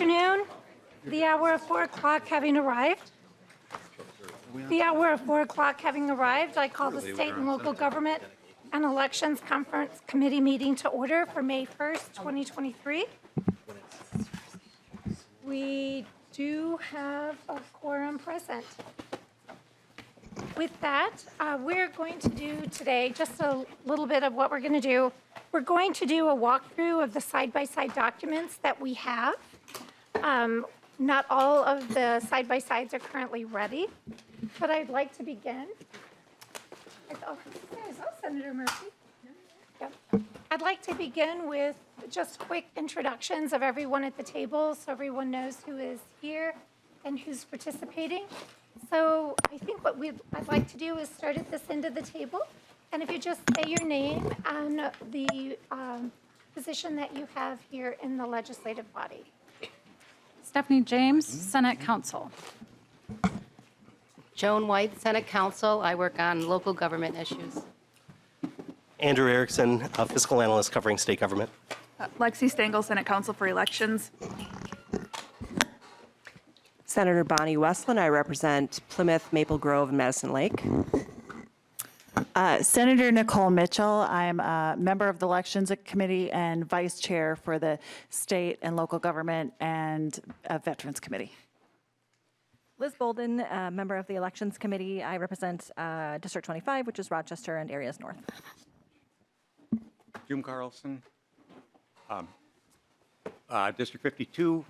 afternoon. The hour of 4 o'clock having arrived. I call the State and Local Government and Elections Conference Committee meeting to order for May 1st, 2023. We do have a quorum present. With that, we're going to do today just a little bit of what we're going to do. We're going to do a walkthrough of the side-by-side documents that we have. Not all of the side-by-sides are currently ready, but I'd like to begin. Senator Murphy. Yep. I'd like to begin with just quick introductions of everyone at the table so everyone knows who is here and who's participating. So I think what I'd like to do is start at this end of the table. And if you just say your name and the position that you have here in the legislative body. Stephanie James, Senate Counsel. Joan White, Senate Counsel. I work on local government issues. Andrew Erickson, Fiscal Analyst covering state government. Lexi Stengel, Senate Counsel for Elections. Senator Bonnie Westland. I represent Plymouth, Maple Grove, and Madison Lake. Senator Nicole Mitchell. I'm a member of the Elections Committee and Vice Chair for the State and Local Government and Veterans Committee. Liz Bolden, member of the Elections Committee. I represent District 25, which is Rochester and areas north. Jim Carlson, District 52,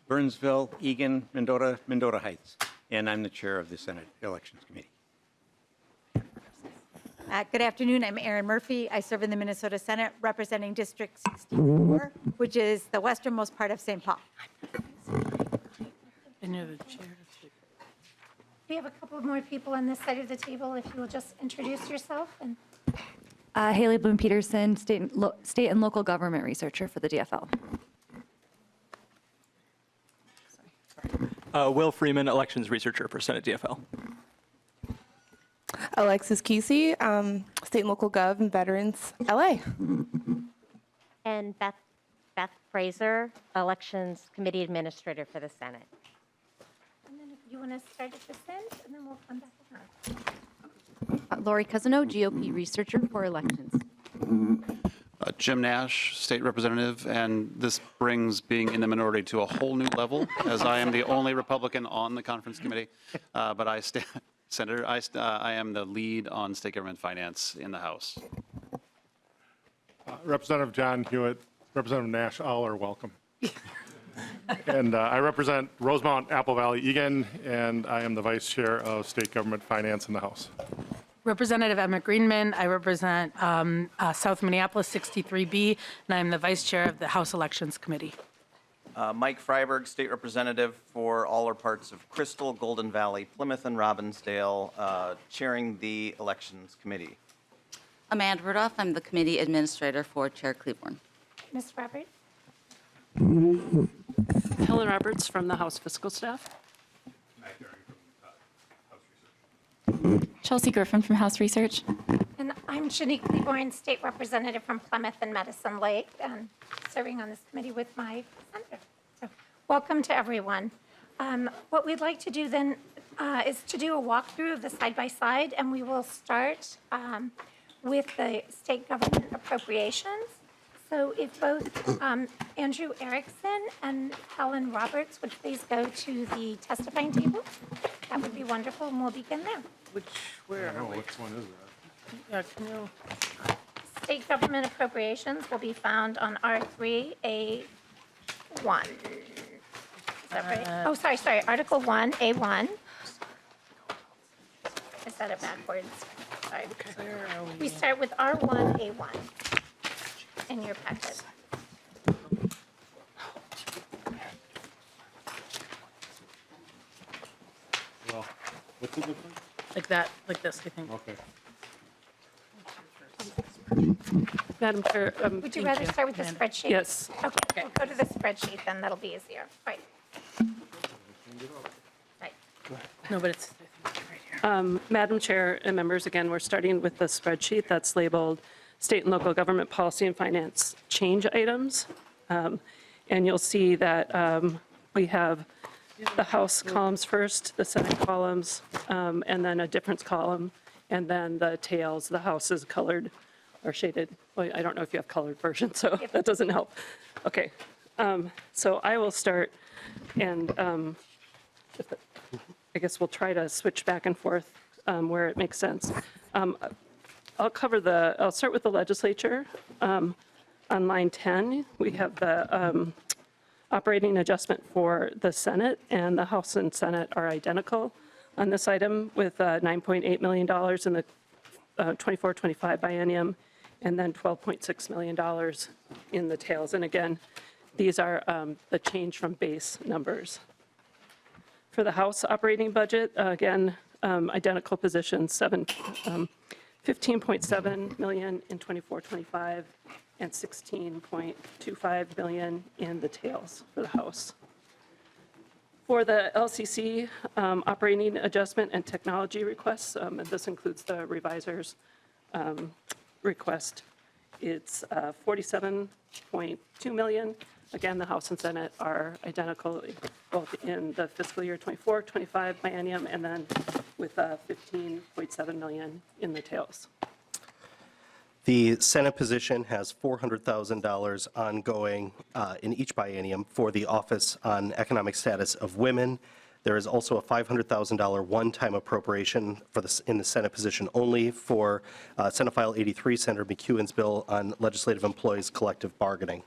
Burnsville, Eagan, Mendota Heights, and I'm the chair of the Senate Elections Committee. Good afternoon. I'm Erin Murphy. I serve in the Minnesota Senate representing District 64, which is the westernmost part of St. Paul. And you're the chair. We have a couple more people on this side of the table. If you will just introduce yourself. And Haley Bloom Peterson, state and local government researcher for the DFL. Will Freeman, elections researcher for Senate DFL. Alexis Kesey, State and Local Gov and Veterans, LA. And Beth Fraser, Elections Committee Administrator for the Senate. then if you want to start at this end, and then we'll come back around. Lori Cousino, GOP researcher for elections. Jim Nash, state representative, and this brings being in the minority to a whole new level, as I am the only Republican on the conference committee. But Senator, I am the lead on state government finance in the House. Representative John Hewitt, Representative Nash, all are welcome. And I represent Rosemount, Apple Valley, Eagan, and I am the vice chair of state government finance in the House. Representative Emma Greenman. I represent South Minneapolis 63B, and I'm the vice chair of the House Elections Committee. Mike Freiberg, state representative for all or parts of Crystal, Golden Valley, Plymouth, and Robbinsdale, chairing the Elections Committee. Amanda Rudolph, I'm the committee administrator for Chair Klevorn. Ms. Roberts. Helen Roberts from the House Fiscal Staff. Chelsea Griffin from House Research. And I'm Shanique Klevorn, state representative from Plymouth and Madison Lake, and serving on this committee with my senator. So welcome to everyone. What we'd like to do then is to do a walkthrough of the side-by-side, and we will start with the state government appropriations. So if both Andrew Erickson and Helen Roberts would please go to the testifying table, that would be wonderful, and we'll begin there. Where are we? Which one is that? Can you? State government appropriations will be found on R3A1. Is that right? Oh, sorry, Article 1, A1. I said it backwards. Sorry. We start with R1, A1 in your packet. Well, what's it look like? Like that, like this, I think. Okay. Madam Chair. Would you rather start with the spreadsheet? Yes. Okay, we'll go to the spreadsheet, then that'll be easier. Right. Right. No, but it's Madam Chair and members, again, we're starting with the spreadsheet that's labeled State and Local Government Policy and Finance Change Items. And you'll see that we have the House columns first, the Senate columns, and then a difference column, and then the tails. The House is colored or shaded. Well, I don't know if you have colored versions, so that doesn't help. Okay, so I will start, and I guess we'll try to switch back and forth where it makes sense. I'll start with the legislature. On line 10, we have the operating adjustment for the Senate, and the House and Senate are identical on this item with $9.8 million in the 24-25 biennium, and then $12.6 million in the tails. And again, these are the change from base numbers. For the House operating budget, again, identical positions, $15.7 million in 24-25 and $16.25 million in the tails for the House. For the LCC operating adjustment and technology requests, and this includes the reviser's request, it's $47.2 million. Again, the House and Senate are identical, both in the fiscal year 24-25 biennium and then with $15.7 million in the tails. The Senate position has $400,000 ongoing in each biennium for the Office on Economic Status of Women. There is also a $500,000 one-time appropriation for in the Senate position only for Senate File 83, Senator McEwen's bill on legislative employees' collective bargaining.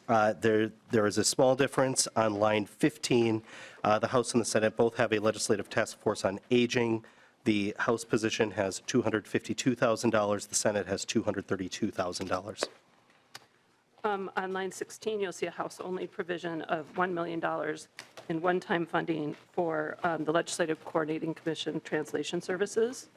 There is a small difference on line 15. The House and the Senate both have a legislative task force on aging. The House position has $252,000. The Senate has $232,000. On line 16, you'll see a House-only provision of $1 million in one-time funding for the Legislative Coordinating Commission translation services.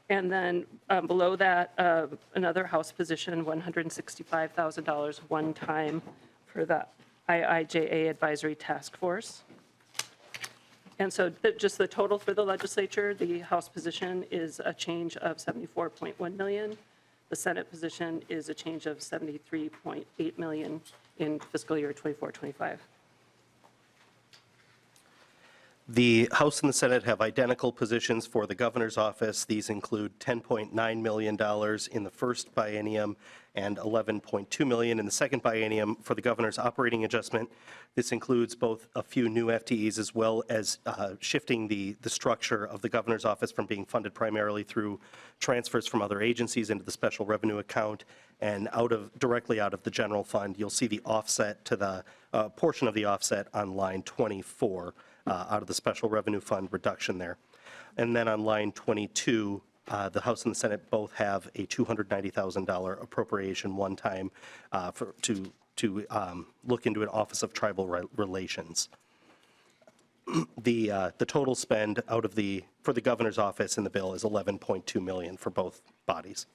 And then below that, another House position, $165,000 one time for the IIJA Advisory Task Force. And so just the total for the legislature, the House position is a change of $74.1 million. The Senate position is a change of $73.8 million in fiscal year 24-25. The House and the Senate have identical positions for the governor's office. These include $10.9 million in the first biennium and $11.2 million in the second biennium for the governor's operating adjustment. This includes both a few new FTEs as well as shifting the structure of the governor's office from being funded primarily through transfers from other agencies into the special revenue account and directly out of the general fund. You'll see the offset to the portion of the offset on line 24. Out of the special revenue fund reduction there. And then on line 22, the House and the Senate both have a $290,000 appropriation one time to look into an Office of Tribal Relations. The total spend for the governor's office in the bill is $11.2 million for both bodies.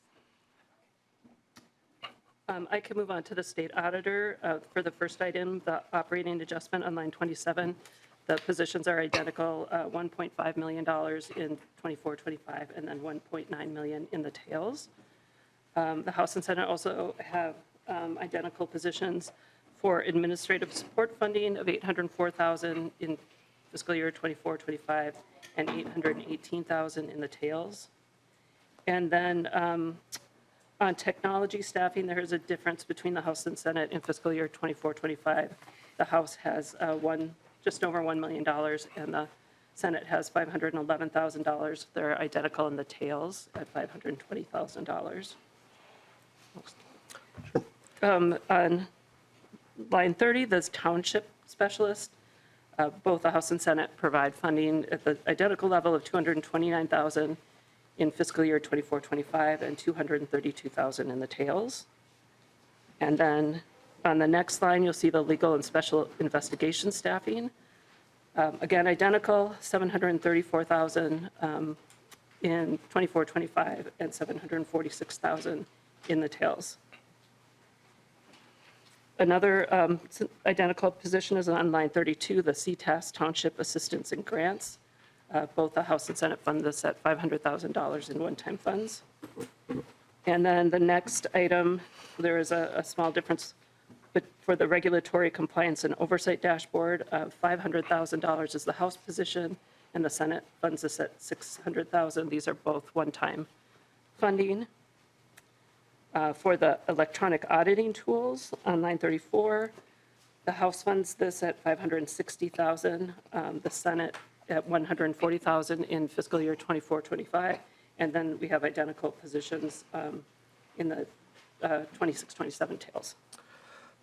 I can move on to the state auditor. For the first item, the operating adjustment on line 27. The positions are identical, $1.5 million in 24-25 and then $1.9 million in the tails. The House and Senate also have identical positions for administrative support funding of $804,000 in fiscal year 24-25 and $818,000 in the tails. And then on technology staffing, there is a difference between the House and Senate in fiscal year 24-25. The House has just over $1 million, and the Senate has $511,000. They're identical in the tails at $520,000. On line 30, this township specialist, both the House and Senate provide funding at the identical level of $229,000 in fiscal year 24-25 and $232,000 in the tails. And then on the next line, you'll see the legal and special investigation staffing. Again, identical, $734,000 in 24-25 and $746,000 in the tails. Another identical position is on line 32, the CTAS Township Assistance and Grants. Both the House and Senate fund this at $500,000 in one-time funds. And then the next item there is a small difference, but for the regulatory compliance and oversight dashboard of $500,000 is the House position, and the Senate funds this at $600,000. These are both one-time funding. For the electronic auditing tools on line 34, the House funds this at $560,000, the Senate at $140,000 in fiscal year 24-25, and then we have identical positions in the 26-27 tails.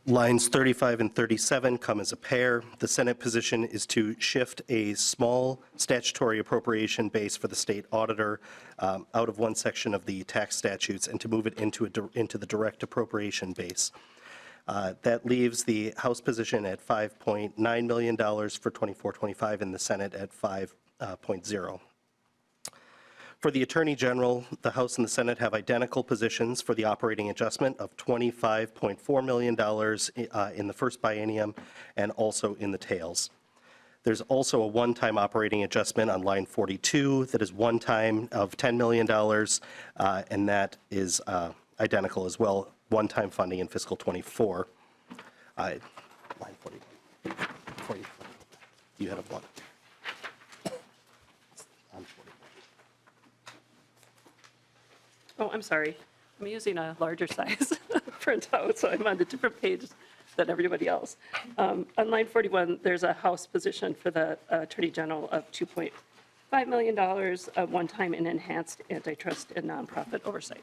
Lines 35 and 37 come as a pair. The Senate position is to shift a small statutory appropriation base for the state auditor out of one section of the tax statutes and to move it into the direct appropriation base. That leaves the House position at $5.9 million for 24-25 and the Senate at 5.0. For the Attorney General, the House and the Senate have identical positions for the operating adjustment of $25.4 million in the first biennium and also in the tails. There's also a one-time operating adjustment on line 42 that is one-time of $10 million, and that is identical as well, one-time funding in fiscal 24. Line 40. You had a one. Oh, I'm sorry. I'm using a larger size printout, so I'm on a different page than everybody else. On line 41, there's a House position for the Attorney General of $2.5 million, of one-time and enhanced antitrust and nonprofit oversight.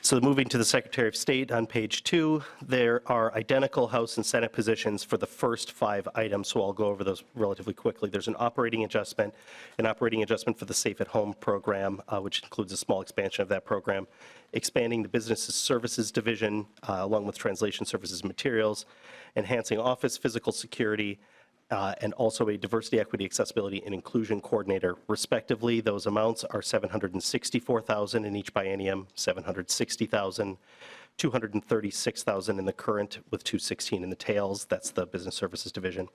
So moving to the Secretary of State on page 2, there are identical House and Senate positions for the first 5 items, so I'll go over those relatively quickly. There's an operating adjustment for the Safe at Home program, which includes a small expansion of that program, expanding the Business Services Division along with translation services and materials, enhancing office physical security, and also a diversity, equity, accessibility, and inclusion coordinator. Respectively, those amounts are $764,000 in each biennium, $760,000, $236,000 in the current, with $216 in the tails. That's the Business Services Division.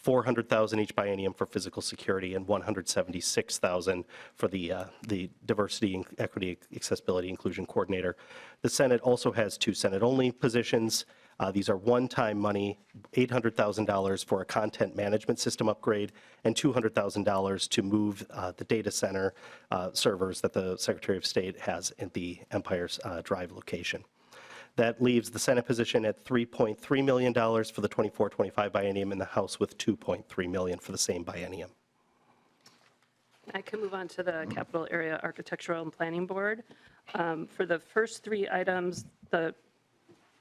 $400,000 each biennium for physical security, and $176,000 for the diversity, equity, accessibility, inclusion coordinator. The Senate also has 2 Senate-only positions. These are one-time money, $800,000 for a content management system upgrade, and $200,000 to move the data center servers that the Secretary of State has at the Empire Drive location. That leaves the Senate position at $3.3 million for the 24-25 biennium and the House with $2.3 million for the same biennium. I can move on to the Capital Area Architectural and Planning Board. For the first 3 items,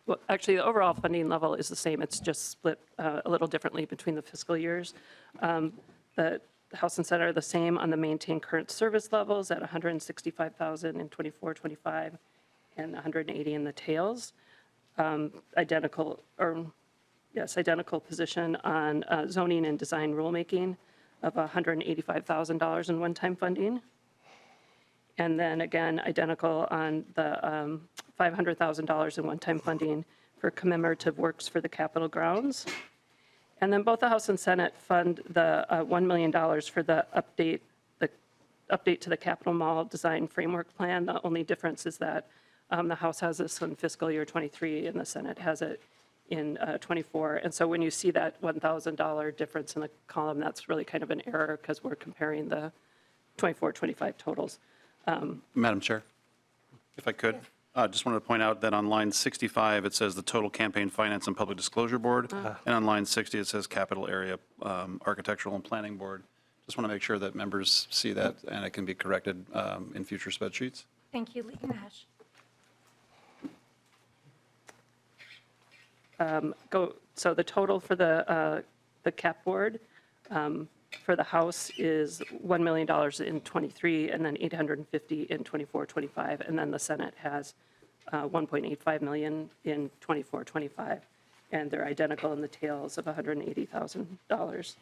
well, actually, the overall funding level is the same. It's just split a little differently between the fiscal years. The House and Senate are the same on the maintain current service levels at $165,000 in 24-25 and $180 in the tails. Identical position on zoning and design rulemaking of $185,000 in one-time funding. And then again, identical on the $500,000 in one-time funding for commemorative works for the Capitol grounds. And then both the House and Senate fund the $1 million for the update to the Capitol Mall Design Framework Plan. The only difference is that the House has this in fiscal year 23 and the Senate has it in 24. And so when you see that $1,000 difference in the column, that's really kind of an error because we're comparing the 24-25 totals. Madam Chair, if I could, just wanted to point out that on line 65, it says the total campaign finance and public disclosure board, and on line 60, it says capital area architectural and planning board. Just want to make sure that members see that and it can be corrected in future spreadsheets. Thank you, Lee Nash. So the total for the cap board for the House is $1 million in 23 and then $850 in 24-25, and then the Senate has $1.85 million in 24-25, and they're identical in the tails of $180,000.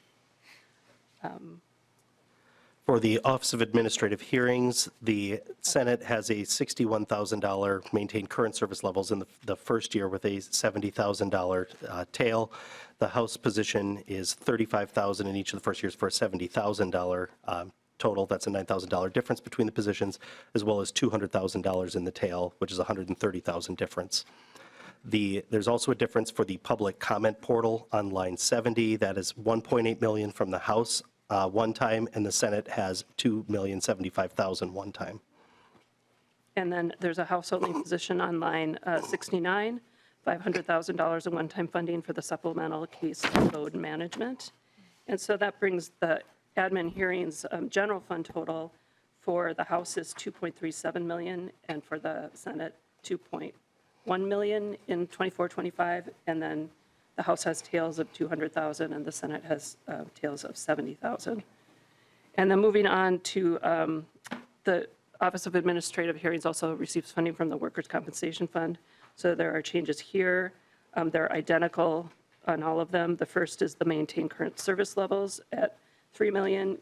For the Office of Administrative Hearings, the Senate has a $61,000 maintain current service levels in the first year with a $70,000 tail. The House position is $35,000 in each of the first years for a $70,000 total. That's a $9,000 difference between the positions, as well as $200,000 in the tail, which is a $130,000 difference. There's also a difference for the public comment portal on line 70. That is $1.8 million from the House one time, and the Senate has $2,075,000 one time. And then there's a House-only position on line 69, $500,000 in one-time funding for the supplemental case load management. And so that brings the admin hearings general fund total for the House is $2.37 million, and for the Senate, $2.1 million in 24-25, and then the House has tails of $200,000 and the Senate has tails of $70,000. And then moving on to the Office of Administrative Hearings also receives funding from the Workers' Compensation Fund. So there are changes here. They're identical on all of them. The first is the maintain current service levels at $3 million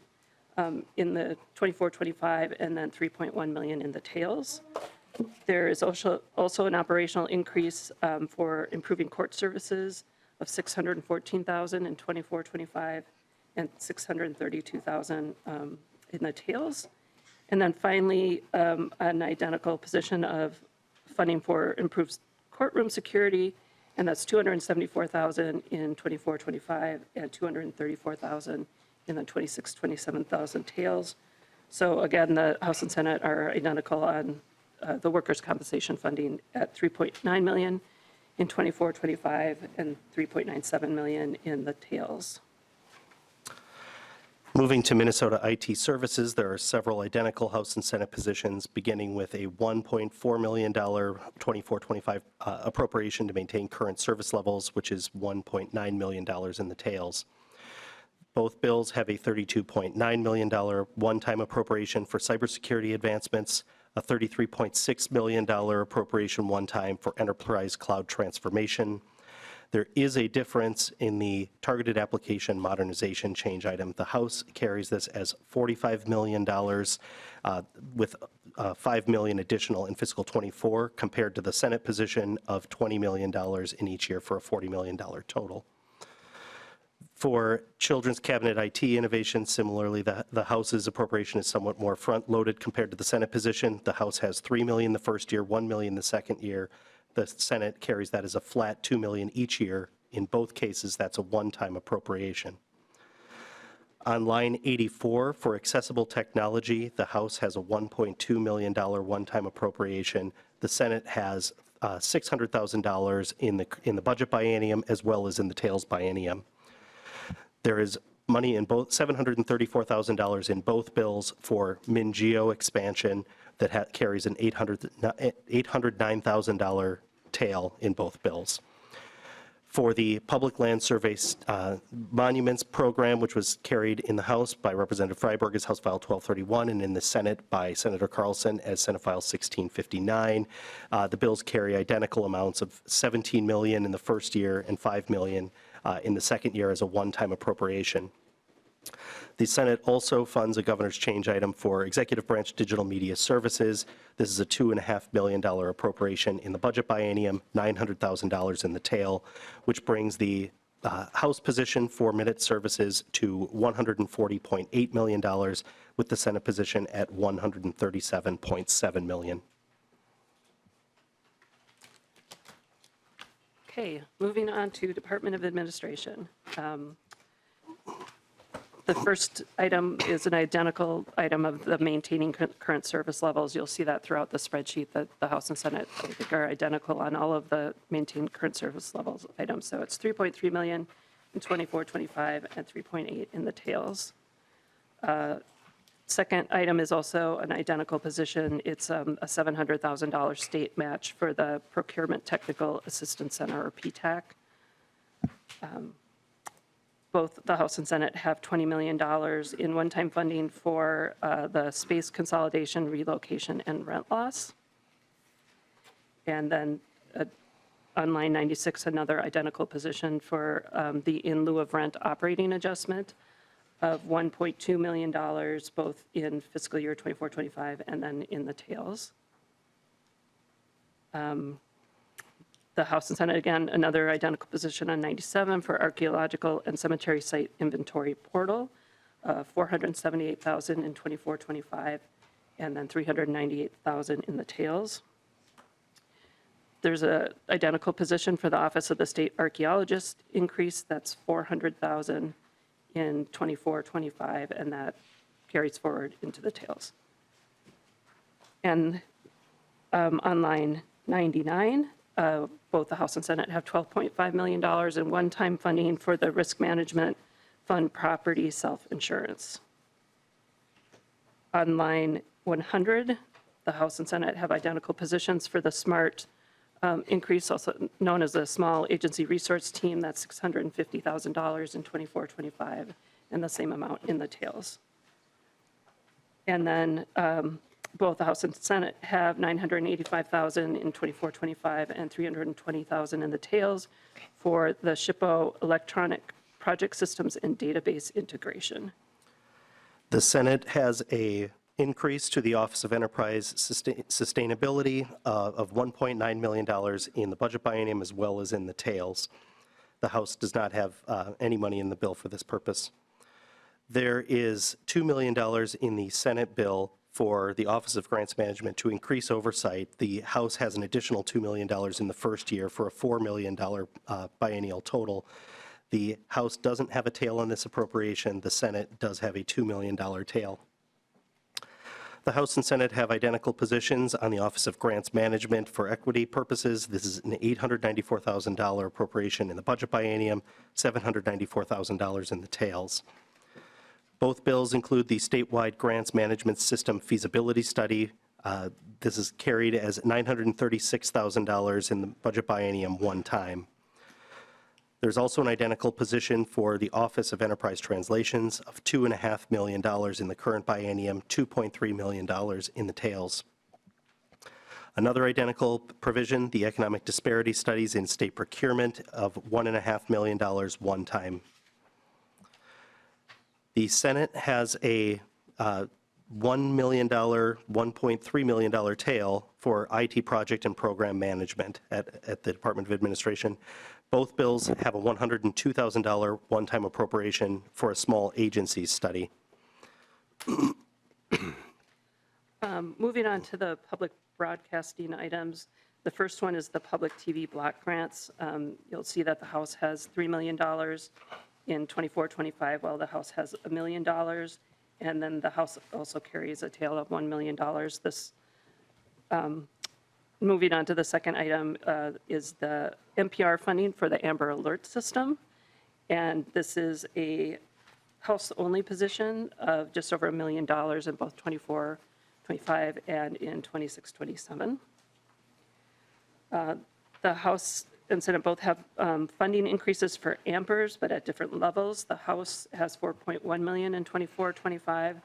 in the 24-25 and then $3.1 million in the tails. There is also an operational increase for improving court services of $614,000 in 24-25 and $632,000 in the tails. And then finally, an identical position of funding for improved courtroom security, and that's $274,000 in 24-25 and $234,000 in the 26-27,000 tails. So again, the House and Senate are identical on the workers' compensation funding at $3.9 million in 24-25 and $3.97 million in the tails. Moving to Minnesota IT Services, there are several identical House and Senate positions, beginning with a $1.4 million 24-25 appropriation to maintain current service levels, which is $1.9 million in the tails. Both bills have a $32.9 million one-time appropriation for cybersecurity advancements, a $33.6 million appropriation one-time for enterprise cloud transformation. There is a difference in the targeted application modernization change item. The House carries this as $45 million with $5 million additional in fiscal '24 compared to the Senate position of $20 million in each year for a $40 million total. For Children's Cabinet IT innovation, similarly, the House's appropriation is somewhat more front-loaded compared to the Senate position. The House has $3 million the first year, $1 million the second year. The Senate carries that as a flat $2 million each year. In both cases, that's a one-time appropriation. On line 84, for accessible technology, the House has a $1.2 million one-time appropriation. The Senate has $600,000 in the budget biennium as well as in the tails biennium. There is money in both, $734,000 in both bills for MinGeo expansion that carries an $809,000 tail in both bills. For the Public Land Survey Monuments Program, which was carried in the House by Representative Freiberg as House File 1231 and in the Senate by Senator Carlson as Senate File 1659, the bills carry identical amounts of $17 million in the first year and $5 million in the second year as a one-time appropriation. The Senate also funds a governor's change item for executive branch digital media services. This is a $2.5 million appropriation in the budget biennium, $900,000 in the tail, which brings the House position for minute services to $140.8 million, with the Senate position at $137.7 million. Okay, moving on to Department of Administration. The first item is an identical item of the maintaining current service levels. You'll see that throughout the spreadsheet that the House and Senate, I think, are identical on all of the maintain current service levels items. So it's $3.3 million in 24-25 and $3.8 in the tails. Second item is also an identical position. It's a $700,000 state match for the Procurement Technical Assistance Center, or PTAC. Both the House and Senate have $20 million in one-time funding for the space consolidation, relocation, and rent loss. And then on line 96, another identical position for the in lieu of rent operating adjustment of $1.2 million, both in fiscal year 24-25 and then in the tails. The House and Senate, again, another identical position on 97 for archaeological and cemetery site inventory portal, $478,000 in 24-25, and then $398,000 in the tails. There's a identical position for the Office of the State Archaeologist increase. That's $400,000 in 24-25, and that carries forward into the tails. And on line 99, both the House and Senate have $12.5 million in one-time funding for the Risk Management Fund property self-insurance. On line 100, the House and Senate have identical positions for the SMART increase, also known as the Small Agency Resource Team. That's $650,000 in 24-25, and the same amount in the tails. And then both the House and Senate have $985,000 in 24-25 and $320,000 in the tails for the SHPO electronic project systems and database integration. The Senate has a increase to the Office of Enterprise Sustainability of $1.9 million in the budget biennium as well as in the tails. The House does not have any money in the bill for this purpose. There is $2 million in the Senate bill for the Office of Grants Management to increase oversight. The House has an additional $2 million in the first year for a $4 million biennial total. The House doesn't have a tail on this appropriation. The Senate does have a $2 million tail. The House and Senate have identical positions on the Office of Grants Management for equity purposes. This is an $894,000 appropriation in the budget biennium, $794,000 in the tails. Both bills include the statewide grants management system feasibility study. This is carried as $936,000 in the budget biennium one time. There's also an identical position for the Office of Enterprise Translations of $2.5 million in the current biennium, $2.3 million in the tails. Another identical provision, the economic disparity studies in state procurement of $1.5 million one time. The Senate has a $1 million, $1.3 million tail for IT project and program management at the Department of Administration. Both bills have a $102,000 one-time appropriation for a small agency study. Moving on to the public broadcasting items. The first one is the public TV block grants. You'll see that the House has $3 million in 24-25, while the House has $1 million, and then the House also carries a tail of $1 million. This, moving on to the second item, is the NPR funding for the Amber Alert system, and this is a House-only position of just over $1 million in both 24-25 and in 26-27. The House and Senate both have funding increases for AMPERS, but at different levels. The House has $4.1 million in 24-25,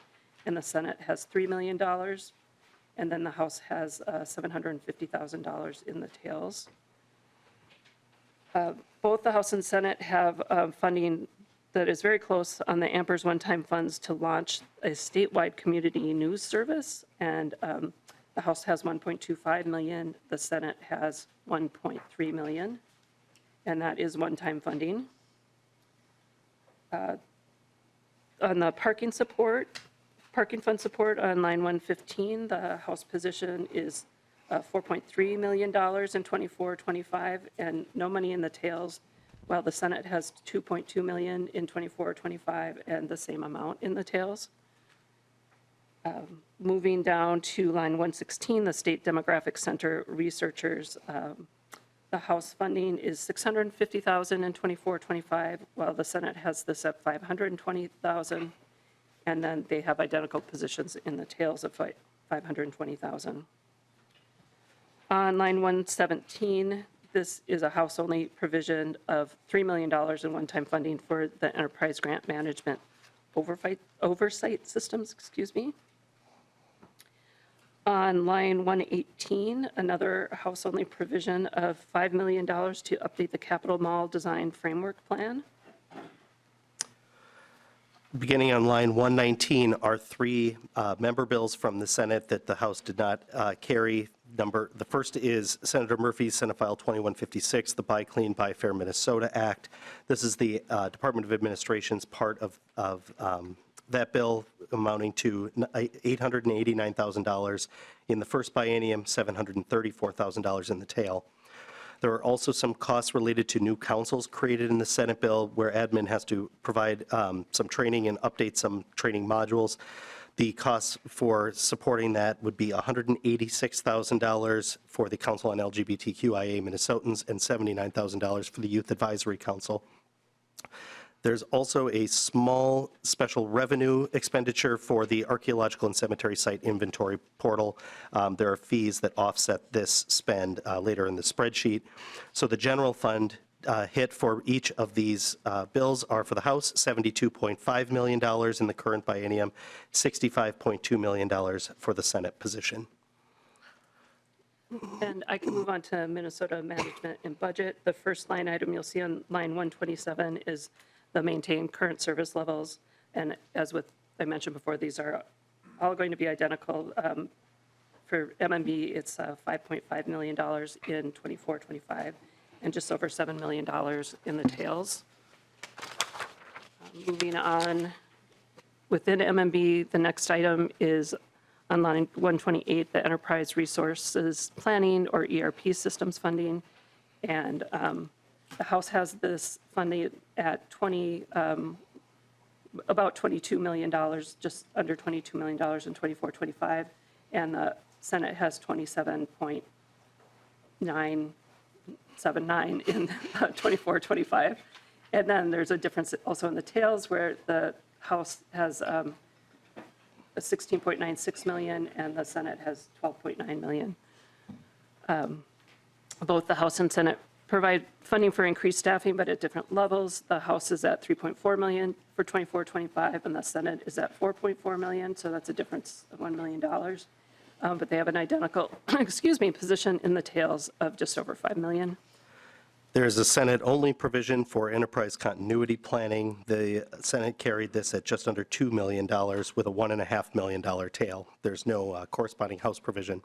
and the Senate has $3 million. And then the House has $750,000 in the tails. Both the House and Senate have funding that is very close on the AMPERS one-time funds to launch a statewide community news service, and the House has $1.25 million. The Senate has $1.3 million, and that is one-time funding. On the parking fund support on line 115, the House position is $4.3 million in 24-25, and no money in the tails, while the Senate has $2.2 million in 24-25 and the same amount in the tails. Moving down to line 116, the State Demographic Center researchers, the House funding is $650,000 in 24-25, while the Senate has this at $520,000, and then they have identical positions in the tails of $520,000. On line 117, this is a House-only provision of $3 million in one-time funding for the Enterprise Grant Management Oversight Systems, On line 118, another House-only provision of $5 million to update the Capitol Mall Design Framework Plan. Beginning on line 119 are three member bills from the Senate that the House did not carry. The first is Senator Murphy's Senate File 2156, the Buy Clean, Buy Fair Minnesota Act. This is the Department of Administration's part of that bill, amounting to $889,000 in the first biennium, $734,000 in the tail. There are also some costs related to new councils created in the Senate bill where admin has to provide some training and update some training modules. The costs for supporting that would be $186,000 for the Council on LGBTQIA Minnesotans and $79,000 for the Youth Advisory Council. There's also a small special revenue expenditure for the Archaeological and Cemetery Site Inventory Portal. There are fees that offset this spend later in the spreadsheet. So the general fund hit for each of these bills are for the House, $72.5 million in the current biennium, $65.2 million for the Senate position. And I can move on to Minnesota Management and Budget. The first line item you'll see on line 127 is the maintain current service levels. And as I mentioned before, these are all going to be identical. For MMB, it's $5.5 million in 24-25 and just over $7 million in the tails. Moving on, within MMB, the next item is on line 128, the Enterprise Resources Planning or ERP Systems funding. And the House has this funding at about $22 million, just under $22 million in 24-25, and the Senate has 27.979 in 24-25. And then there's a difference also in the tails where the House has a 16.96 million and the Senate has 12.9 million. Both the House and Senate provide funding for increased staffing, but at different levels. The House is at 3.4 million for 24-25, and the Senate is at 4.4 million, so that's a difference of $1 million. But they have an identical, position in the tails of just over 5 million. There's a Senate-only provision for enterprise continuity planning. The Senate carried this at just under $2 million with a $1.5 million tail. There's no corresponding House provision.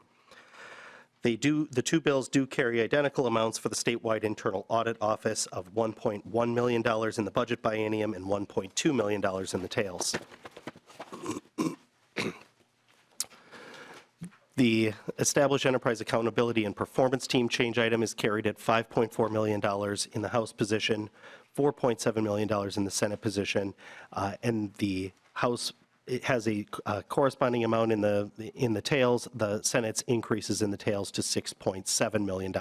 The two bills do carry identical amounts for the statewide internal audit office of $1.1 million in the budget biennium and $1.2 million in the tails. The Established Enterprise Accountability and Performance Team change item is carried at $5.4 million in the House position, $4.7 million in the Senate position, and the House it has a corresponding amount in the tails. The Senate's increases in the tails to $6.7 million.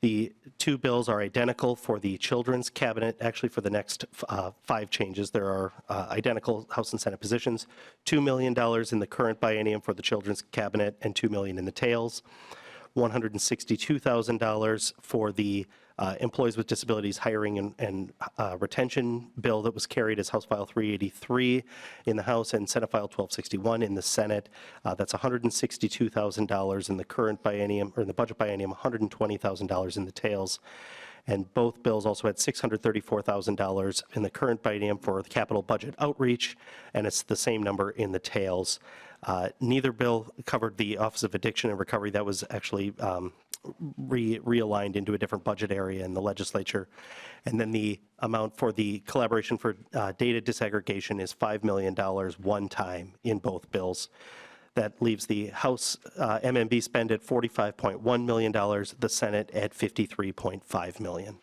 The two bills are identical for the Children's Cabinet. Actually, for the next 5 changes, there are identical House and Senate positions. $2 million in the current biennium for the Children's Cabinet and $2 million in the tails. $162,000 for the Employees with Disabilities Hiring and Retention bill that was carried as House File 383 in the House and Senate File 1261 in the Senate. That's $162,000 in the current biennium, or in the budget biennium, $120,000 in the tails. And both bills also had $634,000 in the current biennium for the capital budget outreach, and it's the same number in the tails. Neither bill covered the Office of Addiction and Recovery. That was actually realigned into a different budget area in the legislature. And then the amount for the collaboration for data disaggregation is $5 million one time in both bills. That leaves the House MMB spend at $45.1 million, the Senate at $53.5 million.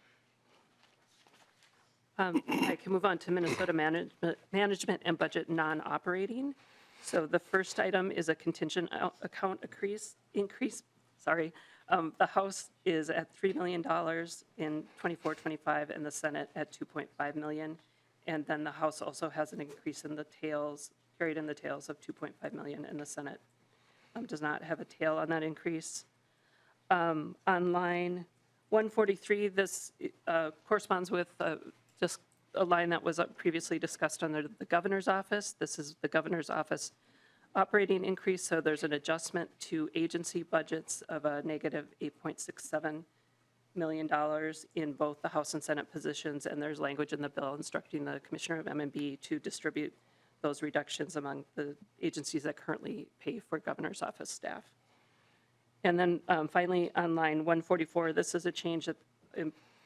I can move on to Minnesota Management and Budget non-operating. So the first item is a contingent account increase. The House is at $3 million in 24-25 and the Senate at $2.5 million. And then the House also has an increase in the tails, carried in the tails of $2.5 million, and the Senate does not have a tail on that increase. On line 143, this corresponds with just a line that was previously discussed under the governor's office. This is the governor's office operating increase, so there's an adjustment to agency budgets of a negative $8.67 million in both the House and Senate positions, and there's language in the bill instructing the Commissioner of M&B to distribute those reductions among the agencies that currently pay for governor's office staff. And then finally, on line 144, this is a change that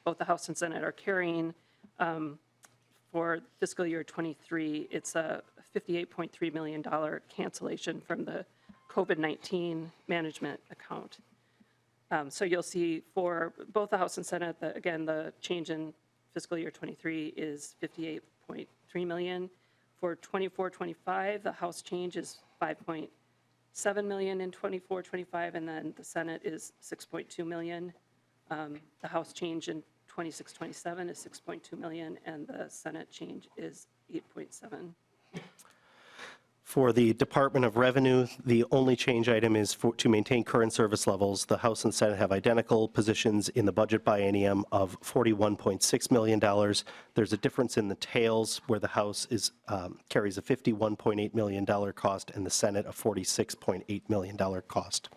both the House and Senate are carrying for fiscal year 23. It's a $58.3 million cancellation from the COVID-19 management account. So you'll see for both the House and Senate, again, the change in fiscal year 23 is $58.3 million. For 24-25, the House change is $5.7 million in 24-25, and then the Senate is $6.2 million. The House change in 26-27 is $6.2 million, and the Senate change is $8.7. For the Department of Revenue, the only change item is to maintain current service levels. The House and Senate have identical positions in the budget biennium of $41.6 million. There's a difference in the tails where the House carries a $51.8 million cost and the Senate a $46.8 million cost.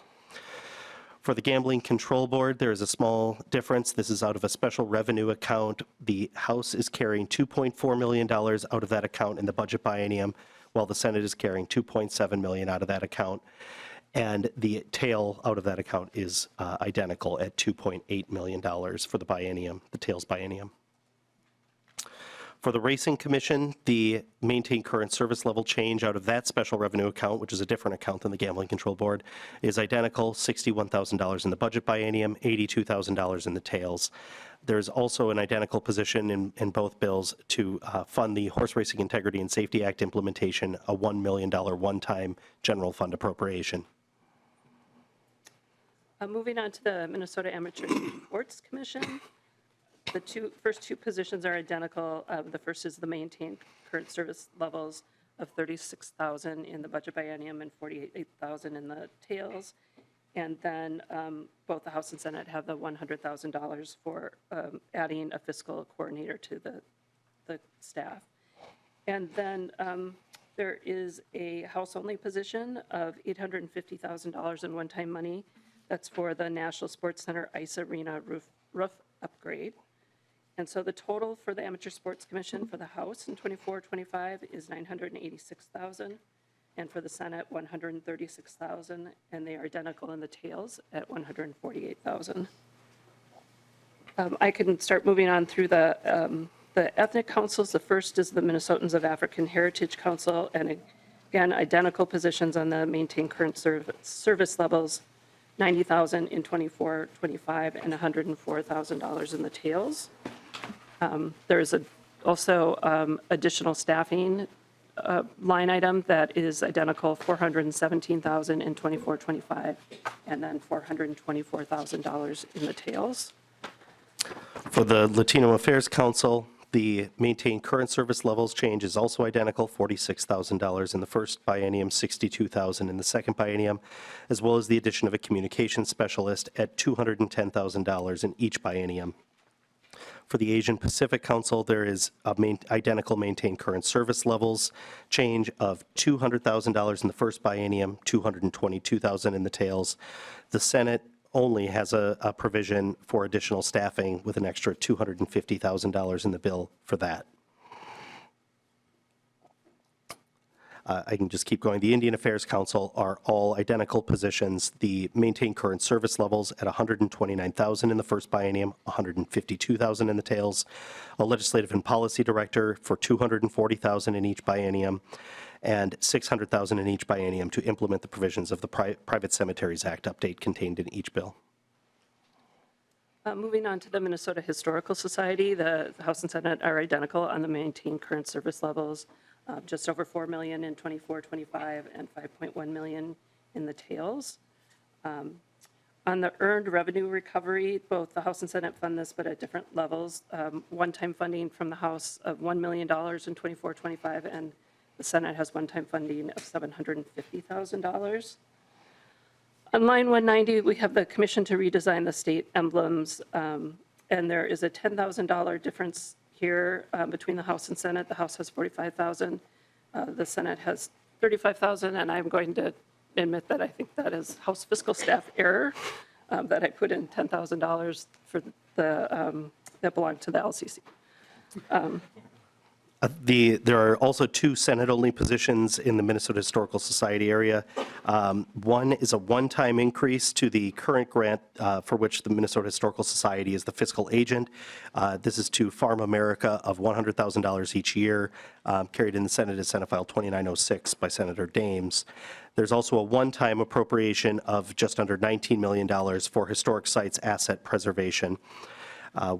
For the Gambling Control Board, there is a small difference. This is out of a special revenue account. The House is carrying $2.4 million out of that account in the budget biennium, while the Senate is carrying $2.7 million out of that account. And the tail out of that account is identical at $2.8 million for the biennium, the tails biennium. For the Racing Commission, the maintain current service level change out of that special revenue account, which is a different account than the Gambling Control Board, is identical, $61,000 in the budget biennium, $82,000 in the tails. There's also an identical position in both bills to fund the Horse Racing Integrity and Safety Act implementation, a $1 million one-time general fund appropriation. Moving on to the Minnesota Amateur Sports Commission. The first two positions are identical. The first is the maintain current service levels of $36,000 in the budget biennium and $48,000 in the tails. And then both the House and Senate have the $100,000 for adding a fiscal coordinator to the staff. And then there is a House-only position of $850,000 in one-time money. That's for the National Sports Center Ice Arena roof upgrade. And so the total for the Amateur Sports Commission for the House in 24-25 is $986,000, and for the Senate, $136,000, and they are identical in the tails at $148,000. I can start moving on through the ethnic councils. The first is the Minnesotans of African Heritage Council, and again, identical positions on the maintain current service levels, $90,000 in 24-25 and $104,000 in the tails. There is also additional staffing line item that is identical, $417,000 in 24-25 and then $424,000 in the tails. For the Latino Affairs Council, the maintain current service levels change is also identical, $46,000 in the first biennium, $62,000 in the second biennium, as well as the addition of a communications specialist at $210,000 in each biennium. For the Asian Pacific Council, there is a identical maintain current service levels change of $200,000 in the first biennium, $222,000 in the tails. The Senate only has a provision for additional staffing with an extra $250,000 in the bill for that. I can just keep going. The Indian Affairs Council are all identical positions. The maintain current service levels at $129,000 in the first biennium, $152,000 in the tails. A legislative and policy director for $240,000 in each biennium, and $600,000 in each biennium to implement the provisions of the Private Cemeteries Act update contained in each bill. Moving on to the Minnesota Historical Society, the House and Senate are identical on the maintain current service levels. Just over $4 million in 24-25 and $5.1 million in the tails. On the earned revenue recovery, both the House and Senate fund this, but at different levels. One-time funding from the House of $1 million in 24-25, and the Senate has one-time funding of $750,000. On line 190, we have the commission to redesign the state emblems, and there is a $10,000 difference here between the House and Senate. The House has $45,000, the Senate has $35,000, and I'm going to admit that I think that is House fiscal staff error. that I put in $10,000 for that belong to the LCC. There are also two Senate-only positions in the Minnesota Historical Society area. One is a one-time increase to the current grant for which the Minnesota Historical Society is the fiscal agent. This is to Farm America of $100,000 each year, carried in the Senate as Senate File 2906 by Senator Dames. There's also a one-time appropriation of just under $19 million for historic sites asset preservation.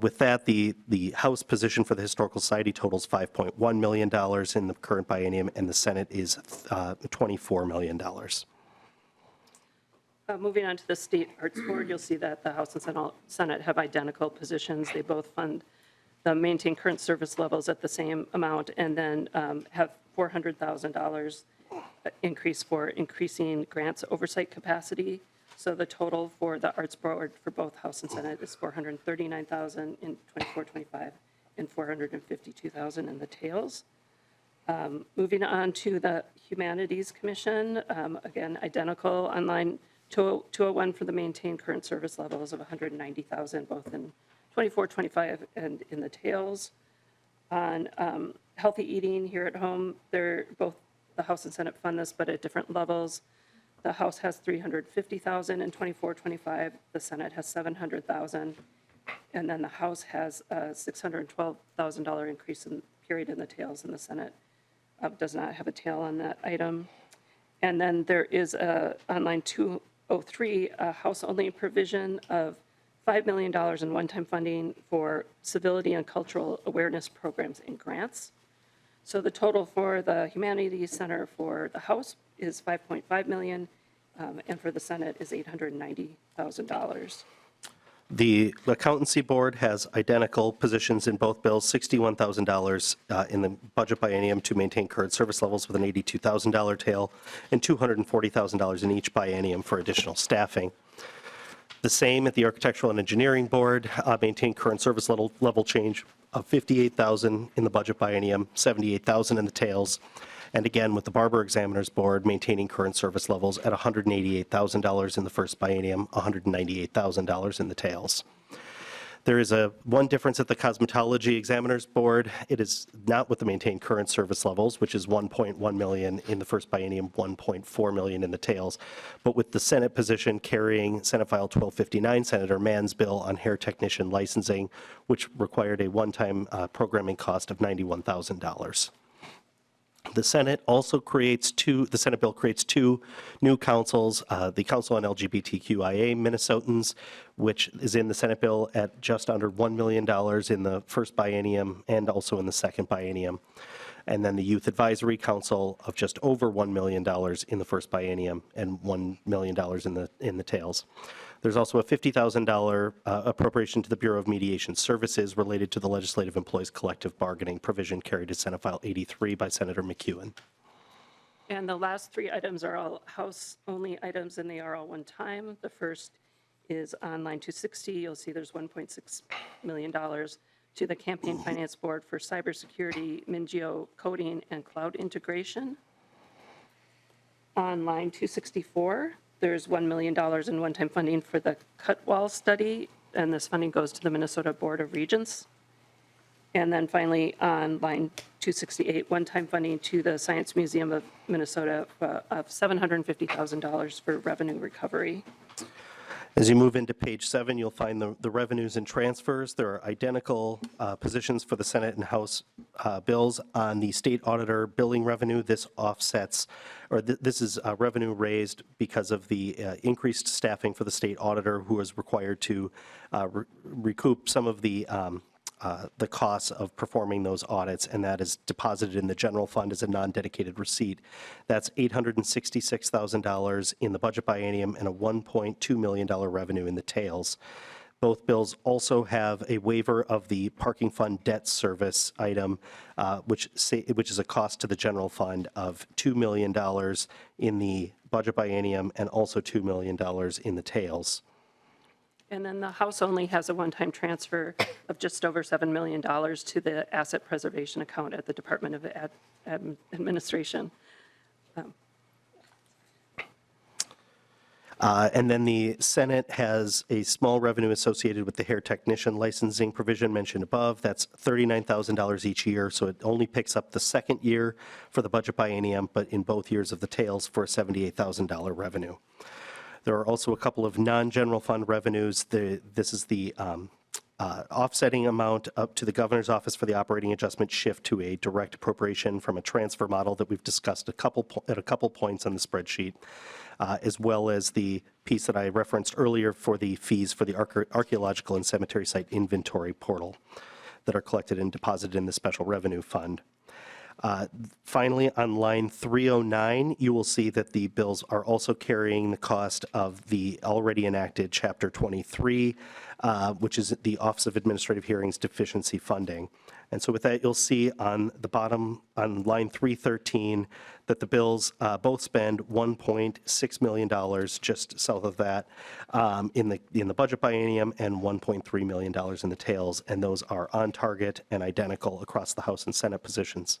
With that, the House position for the Historical Society totals $5.1 million in the current biennium, and the Senate is $24 million. Moving on to the State Arts Board, you'll see that the House and Senate have identical positions. They both fund the maintain current service levels at the same amount, and then have $400,000 increase for increasing grants oversight capacity. So the total for the Arts Board for both House and Senate is $439,000 in 24-25 and $452,000 in the tails. Moving on to the Humanities Commission, again, identical on line 201 for the maintain current service levels of $190,000, both in 24-25 and in the tails. On healthy eating here at home, they're both the House and Senate fund this, but at different levels. The House has $350,000 in 24-25. The Senate has $700,000, and then the House has a $612,000 increase carried in the tails, and the Senate does not have a tail on that item. And then there is on line 203 a House-only provision of $5 million in one-time funding for civility and cultural awareness programs and grants. So the total for the Humanities Center for the House is $5.5 million, and for the Senate is $890,000. The Accountancy Board has identical positions in both bills, $61,000 in the budget biennium to maintain current service levels with an $82,000 tail, and $240,000 in each biennium for additional staffing. The same at the Architectural and Engineering Board, maintain current service level change of $58,000 in the budget biennium, $78,000 in the tails. And again, with the Barber Examiners Board, maintaining current service levels at $188,000 in the first biennium, $198,000 in the tails. There is one difference at the Cosmetology Examiners Board. It is not with the maintained current service levels, which is $1.1 million in the first biennium, $1.4 million in the tails, but with the Senate position carrying Senate File 1259, Senator Mann's bill on hair technician licensing, which required a one-time programming cost of $91,000. The Senate also creates the Senate bill creates two new councils, the Council on LGBTQIA Minnesotans, which is in the Senate bill at just under $1 million in the first biennium and also in the second biennium. And then the Youth Advisory Council of just over $1 million in the first biennium and $1 million in the tails. There's also a $50,000 appropriation to the Bureau of Mediation Services related to the Legislative Employees Collective Bargaining provision carried to Senate File 83 by Senator McEwen. And the last three items are all House-only items, and they are all one time. The first is on line 260. You'll see there's $1.6 million to the Campaign Finance Board for cybersecurity, Mingeo coding, and cloud integration. On line 264, there's $1 million in one-time funding for the cut wall study, and this funding goes to the Minnesota Board of Regents. And then finally, on line 268, one-time funding to the Science Museum of Minnesota of $750,000 for revenue recovery. As you move into page 7, you'll find the revenues and transfers. There are identical positions for the Senate and House bills. On the state auditor billing revenue, this offsets, or this is revenue raised because of the increased staffing for the state auditor, who is required to recoup some of the costs of performing those audits, and that is deposited in the general fund as a non-dedicated receipt. That's $866,000 in the budget biennium and a $1.2 million revenue in the tails. Both bills also have a waiver of the parking fund debt service item, which is a cost to the general fund of $2 million in the budget biennium and also $2 million in the tails. And then the House only has a one-time transfer of just over $7 million to the asset preservation account at the Department of Administration. And then the Senate has a small revenue associated with the hair technician licensing provision mentioned above. That's $39,000 each year, so it only picks up the second year for the budget biennium, but in both years of the tails for a $78,000 revenue. There are also a couple of non-general fund revenues. This is the offsetting amount up to the governor's office for the operating adjustment shift to a direct appropriation from a transfer model that we've discussed at a couple points on the spreadsheet, as well as the piece that I referenced earlier for the fees for the archaeological and cemetery site inventory portal that are collected and deposited in the special revenue fund. Finally, on line 309, you will see that the bills are also carrying the cost of the already enacted Chapter 23, which is the Office of Administrative Hearings deficiency funding. And so with that, you'll see on the bottom, on line 313, that the bills both spend $1.6 million just south of that in the budget biennium and $1.3 million in the tails, and those are on target and identical across the House and Senate positions.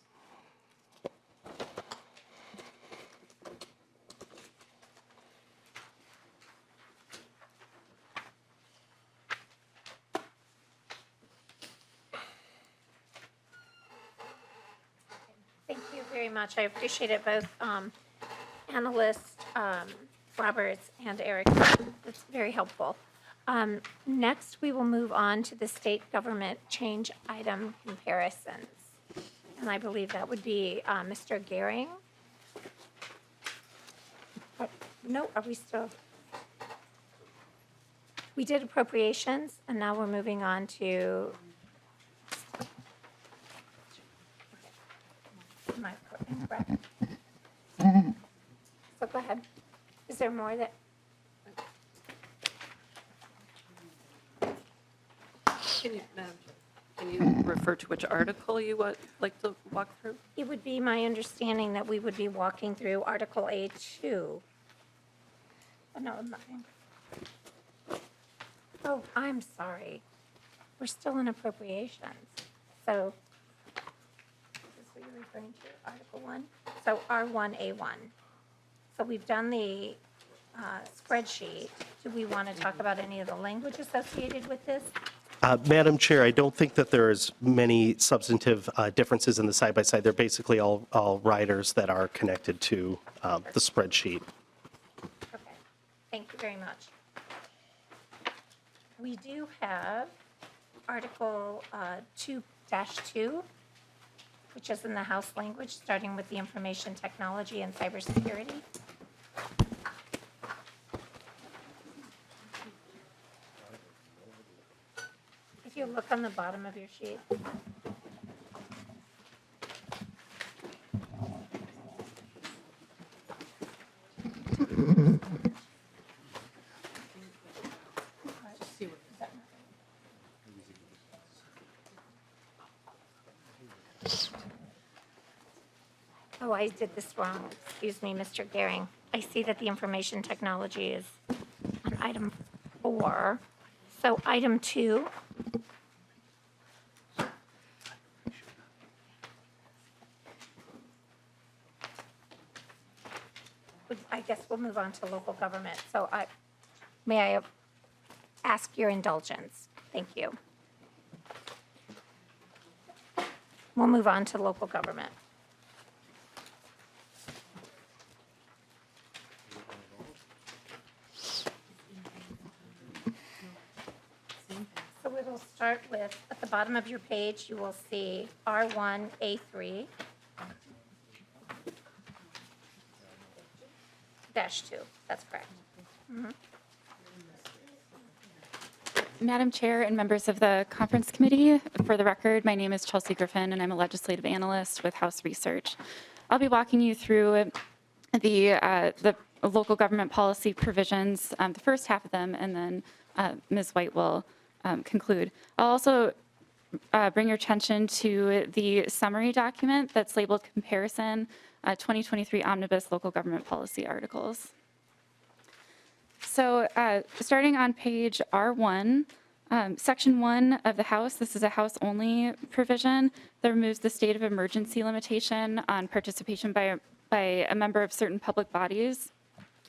Thank you very much. I appreciate it, both analysts, Roberts and Eric. That's very helpful. Next, we will move on to the state government change item comparisons. And I believe that would be Mr. Gehring. No, are we still? We did appropriations, and now we're moving on to. Am I incorrect? So go ahead. Is there more that? Can you refer to which article you would like to walk through? It would be my understanding that we would be walking through Article A2. Oh, no, I'm not. Oh, I'm sorry. We're still in appropriations. So, is this what you're referring to, Article 1? So R1A1. So we've done the spreadsheet. Do we want to talk about any of the language associated with this? Madam Chair, I don't think that there's many substantive differences in the side-by-side. They're basically all riders that are connected to the spreadsheet. Okay, thank you very much. We do have Article 2-2, which is in the House language, starting with the information technology and cybersecurity. If you look on the bottom of your sheet. Oh, I did this wrong. Excuse me, Mr. Gehring. I see that the information technology is on item 4. So item 2. I guess we'll move on to local government. So may I ask your indulgence? Thank you. We'll move on to local government. So it'll start with, at the bottom of your page, you will see R1A3. -2, that's correct. Mm-hmm. Madam Chair and members of the conference committee, for the record, my name is Chelsea Griffin, and I'm a legislative analyst with House Research. I'll be walking you through the local government policy provisions, the first half of them, and then Ms. White will conclude. I'll also bring your attention to the summary document that's labeled Comparison 2023 Omnibus Local Government Policy Articles. So starting on page R1, Section 1 of the House, this is a House-only provision that removes the state of emergency limitation on participation by a member of certain public bodies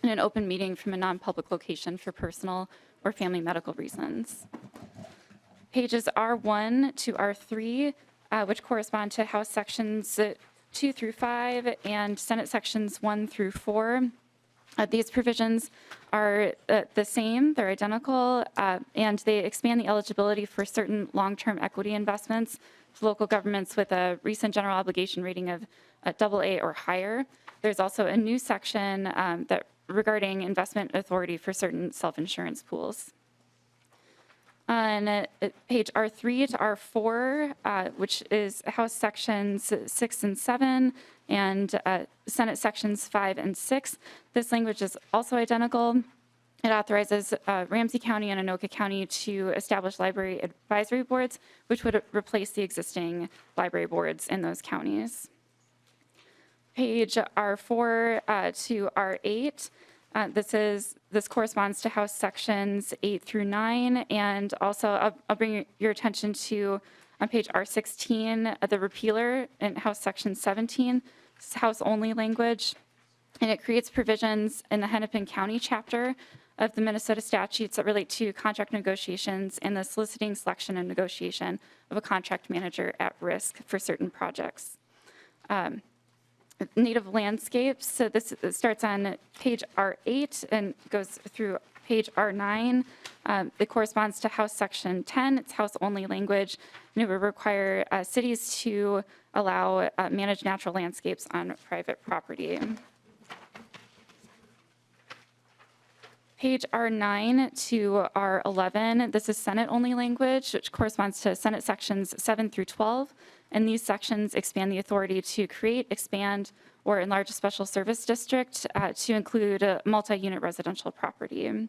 in an open meeting from a non-public location for personal or family medical reasons. Pages R1 to R3, which correspond to House Sections 2 through 5 and Senate Sections 1 through 4. These provisions are the same, they're identical, and they expand the eligibility for certain long-term equity investments to local governments with a recent general obligation rating of AA or higher. There's also a new section that regarding investment authority for certain self-insurance pools. On page R3 to R4, which is House Sections 6 and 7 and Senate Sections 5 and 6, this language is also identical. It authorizes Ramsey County and Anoka County to establish library advisory boards, which would replace the existing library boards in those counties. Page R4 to R8. This corresponds to House Sections 8 through 9, and also I'll bring your attention to on page R16 the repealer in House Section 17, House only language, and it creates provisions in the Hennepin County chapter of the Minnesota statutes that relate to contract negotiations and the soliciting, selection, and negotiation of a contract manager at risk for certain projects. Native landscapes, so this starts on page R8 and goes through page R9. It corresponds to House Section 10, it's House only language, and it would require cities to allow managed natural landscapes on private property. Page R9 to R11, this is Senate only language, which corresponds to Senate Sections 7 through 12. And these sections expand the authority to create, expand, or enlarge a special service district to include a multi-unit residential property. And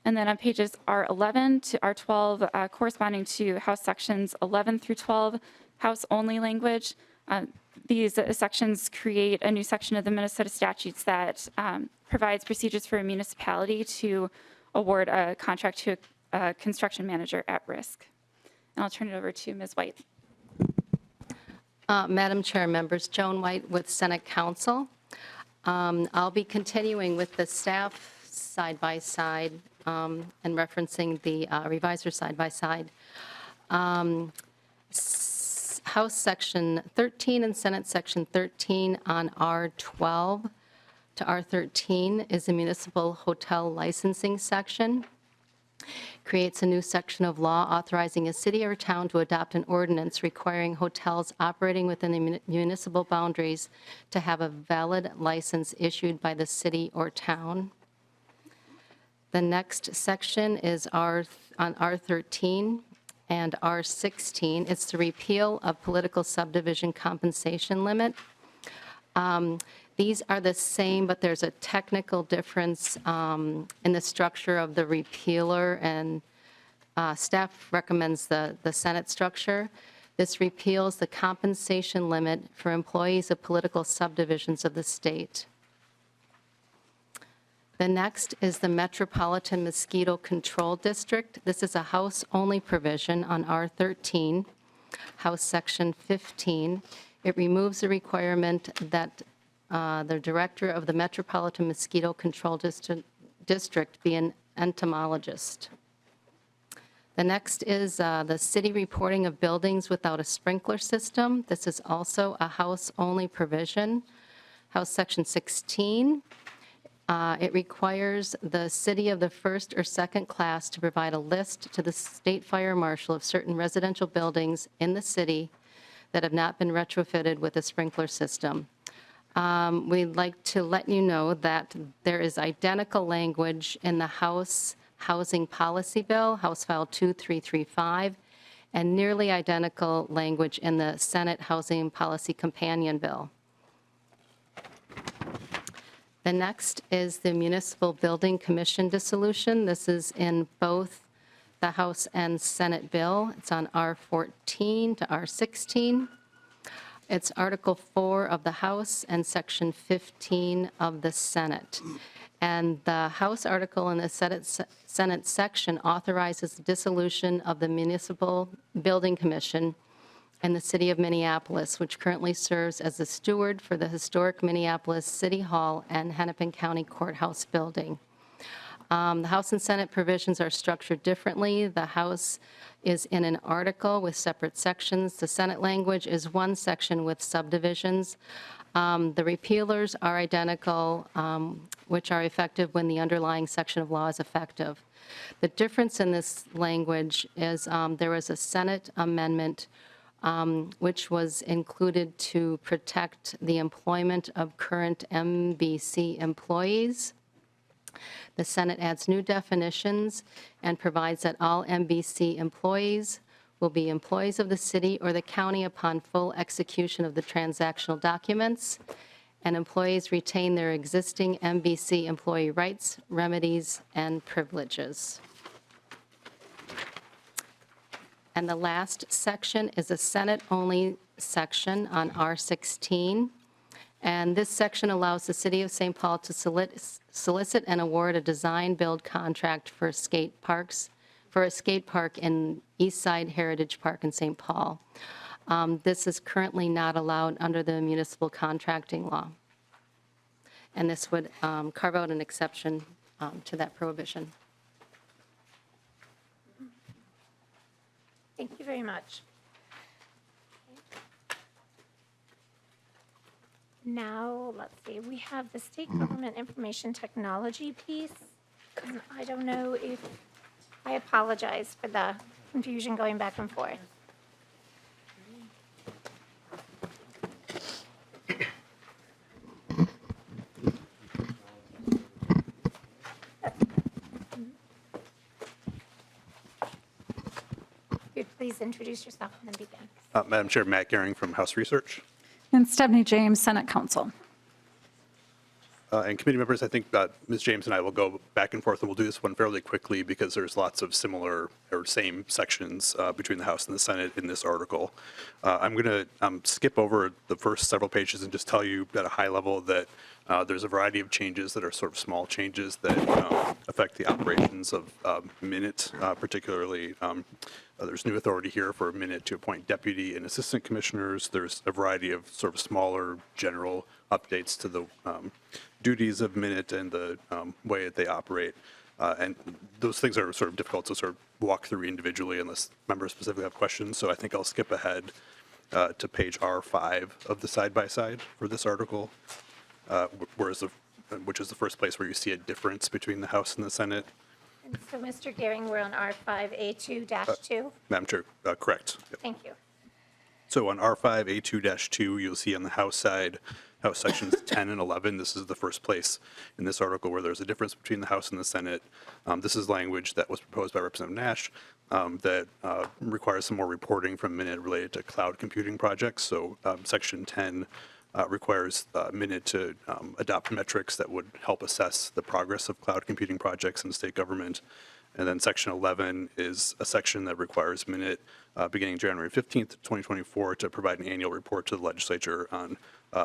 then on pages R11 to R12, corresponding to House Sections 11 through 12, House only language. These sections create a new section of the Minnesota statutes that provides procedures for a municipality to award a contract to a construction manager at risk. And I'll turn it over to Ms. White. Madam Chair, members, Joan White with Senate Council. I'll be continuing with the staff side-by-side and referencing the revisor side-by-side. House Section 13 and Senate Section 13 on R12 to R13 is the municipal hotel licensing section. Creates a new section of law authorizing a city or town to adopt an ordinance requiring hotels operating within the municipal boundaries to have a valid license issued by the city or town. The next section is on R13 and R16. It's the repeal of political subdivision compensation limit. These are the same, but there's a technical difference in the structure of the repealer, and staff recommends the Senate structure. This repeals the compensation limit for employees of political subdivisions of the state. The next is the Metropolitan Mosquito Control District. This is a House-only provision on R13, House Section 15. It removes the requirement that the director of the Metropolitan Mosquito Control District be an entomologist. The next is the city reporting of buildings without a sprinkler system. This is also a House-only provision. House Section 16. It requires the city of the first or second class to provide a list to the state fire marshal of certain residential buildings in the city that have not been retrofitted with a sprinkler system. We'd like to let you know that there is identical language in the House Housing Policy Bill, House File 2335, and nearly identical language in the Senate Housing Policy Companion Bill. The next is the Municipal Building Commission dissolution. This is in both the House and Senate bill. It's on R14 to R16. It's Article 4 of the House and Section 15 of the Senate. And the House article in the Senate section authorizes the dissolution of the Municipal Building Commission and the City of Minneapolis, which currently serves as the steward for the historic Minneapolis City Hall and Hennepin County Courthouse building. The House and Senate provisions are structured differently. The House is in an article with separate sections. The Senate language is one section with subdivisions. The repealers are identical, which are effective when the underlying section of law is effective. The difference in this language is there was a Senate amendment which was included to protect the employment of current MBC employees. The Senate adds new definitions and provides that all MBC employees will be employees of the city or the county upon full execution of the transactional documents, and employees retain their existing MBC employee rights, remedies, and privileges. And the last section is a Senate-only section on R16. And this section allows the City of St. Paul to solicit and award a design-build contract for a skate park in Eastside Heritage Park in St. Paul. This is currently not allowed under the municipal contracting law. And this would carve out an exception to that prohibition. Thank you very much. Now, let's see, we have the state government information technology piece. And I don't know if, I apologize for the confusion going back and forth. Could you please introduce yourself and then begin? Madam Chair, Matt Gehring from House Research. And Stephanie James, Senate Counsel. And committee members, I think Ms. James and I will go back and forth, and we'll do this one fairly quickly because there's lots of similar or same sections between the House and the Senate in this article. I'm going to skip over the first several pages and just tell you at a high level that there's a variety of changes that are sort of small changes that affect the operations of Minute, particularly. There's new authority here for Minute to appoint deputy and assistant commissioners. There's a variety of sort of smaller general updates to the duties of Minute and the way that they operate. And those things are sort of difficult to sort of walk through individually unless members specifically have questions. So I think I'll skip ahead to page R5 of the side-by-side for this article, which is the first place where you see a difference between the House and the Senate. And so, Mr. Gehring, we're on R5A2-2? Madam Chair, correct. Yep. Thank you. So on R5A2-2, you'll see on the House side, House Sections 10 and 11, this is the first place in this article where there's a difference between the House and the Senate. This is language that was proposed by Representative Nash that requires some more reporting from Minute related to cloud computing projects. So Section 10 requires Minute to adopt metrics that would help assess the progress of cloud computing projects in the state government. And then Section 11 is a section that requires Minute, beginning January 15th, 2024, to provide an annual report to the legislature on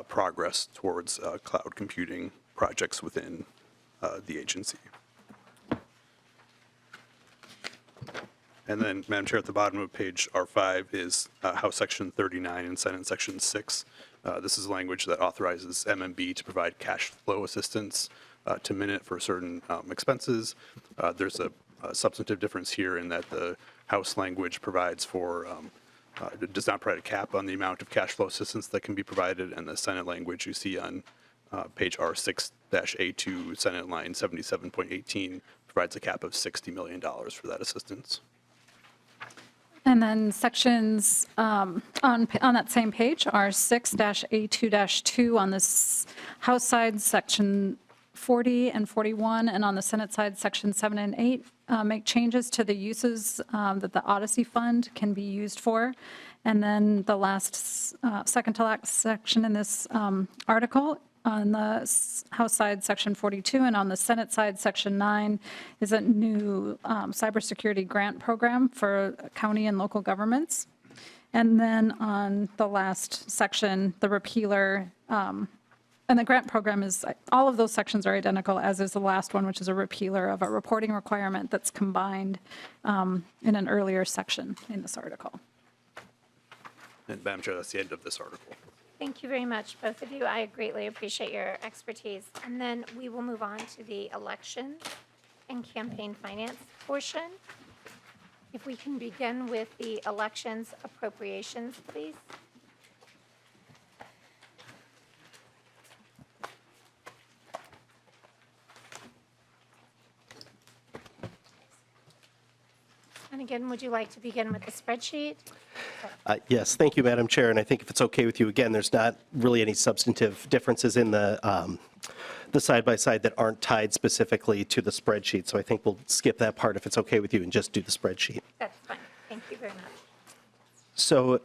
progress towards cloud computing projects within the agency. And then, Madam Chair, at the bottom of page R5 is House Section 39 and Senate Section 6. This is language that authorizes MMB to provide cash flow assistance to Minute for certain expenses. There's a substantive difference here in that the House language provides for, does not provide a cap on the amount of cash flow assistance that can be provided, and the Senate language you see on page R6-A2, Senate line 77.18, provides a cap of $60 million for that assistance. And then sections on that same page are 6-A2-2 on this House side, section 40 and 41, and on the Senate side, section 7 and 8, make changes to the uses that the Odyssey Fund can be used for. And then the last, second to last section in this article, on the House side, section 42, and on the Senate side, section 9, is a new cybersecurity grant program for county and local governments. And then on the last section, the repealer, and the grant program is, all of those sections are identical, as is the last one, which is a repealer of a reporting requirement that's combined in an earlier section in this article. And Madam Chair, that's the end of this article. Thank you very much, both of you. I greatly appreciate your expertise. And then we will move on to the election and campaign finance portion. If we can begin with the elections appropriations, please. And again, would you like to begin with the spreadsheet? Yes, thank you, Madam Chair. And I think if it's okay with you, again, there's not really any substantive differences in the side-by-side that aren't tied specifically to the spreadsheet. So I think we'll skip that part if it's okay with you and just do the spreadsheet. That's fine. Thank you very much. So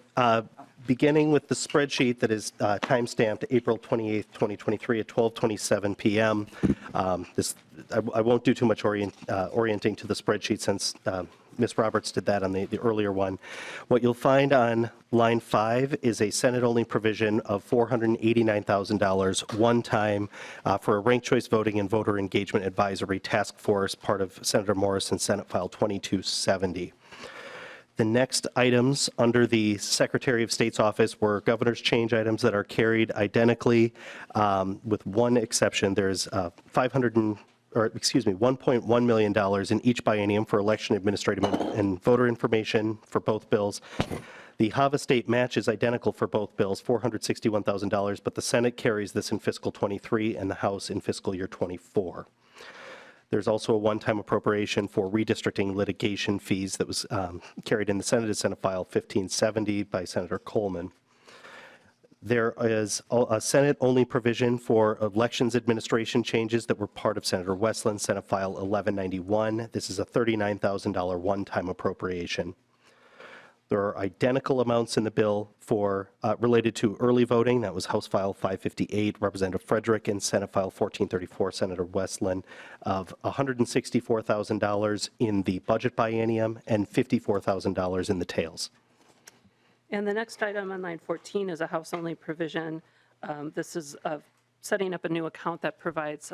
beginning with the spreadsheet that is timestamped April 28th, 2023 at 12:27 p.m. I won't do too much orienting to the spreadsheet since Ms. Roberts did that on the earlier one. What you'll find on line 5 is a Senate-only provision of $489,000 one time for a ranked choice voting and voter engagement advisory task force, part of Senator Morrison's Senate File 2270. The next items under the Secretary of State's office were governor's change items that are carried identically, with one exception. There's $1.1 million in each biennium for election administrative and voter information for both bills. The HAVA state match is identical for both bills, $461,000, but the Senate carries this in fiscal 23 and the House in fiscal year 24. There's also a one-time appropriation for redistricting litigation fees that was carried in the Senate as Senate File 1570 by Senator Coleman. There is a Senate-only provision for elections administration changes that were part of Senator Westland's Senate File 1191. This is a $39,000 one-time appropriation. There are identical amounts in the bill for related to early voting. That was House File 558, Representative Frederick, and Senate File 1434, Senator Westland, of $164,000 in the budget biennium and $54,000 in the tails. And the next item on line 14 is a House-only provision. This is setting up a new account that provides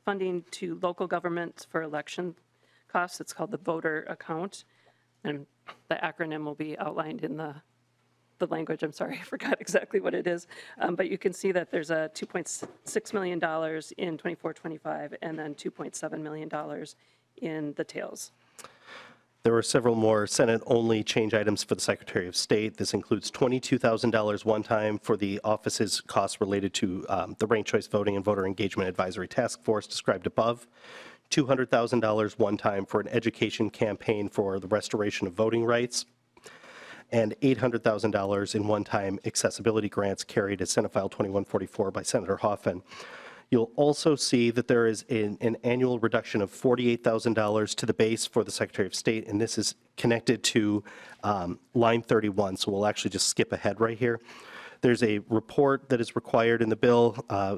funding to local governments for election costs. It's called the voter account. And the acronym will be outlined in the language. I'm sorry, I forgot exactly what it is. But you can see that there's a $2.6 million in 24-25 and then $2.7 million in the tails. There were several more Senate-only change items for the Secretary of State. This includes $22,000 one time for the office's costs related to the ranked choice voting and voter engagement advisory task force described above, $200,000 one time for an education campaign for the restoration of voting rights, and $800,000 in one-time accessibility grants carried as Senate File 2144 by Senator Hoffman. You'll also see that there is an annual reduction of $48,000 to the base for the Secretary of State, and this is connected to line 31, so we'll actually just skip ahead right here. There's a report that is required in the bill.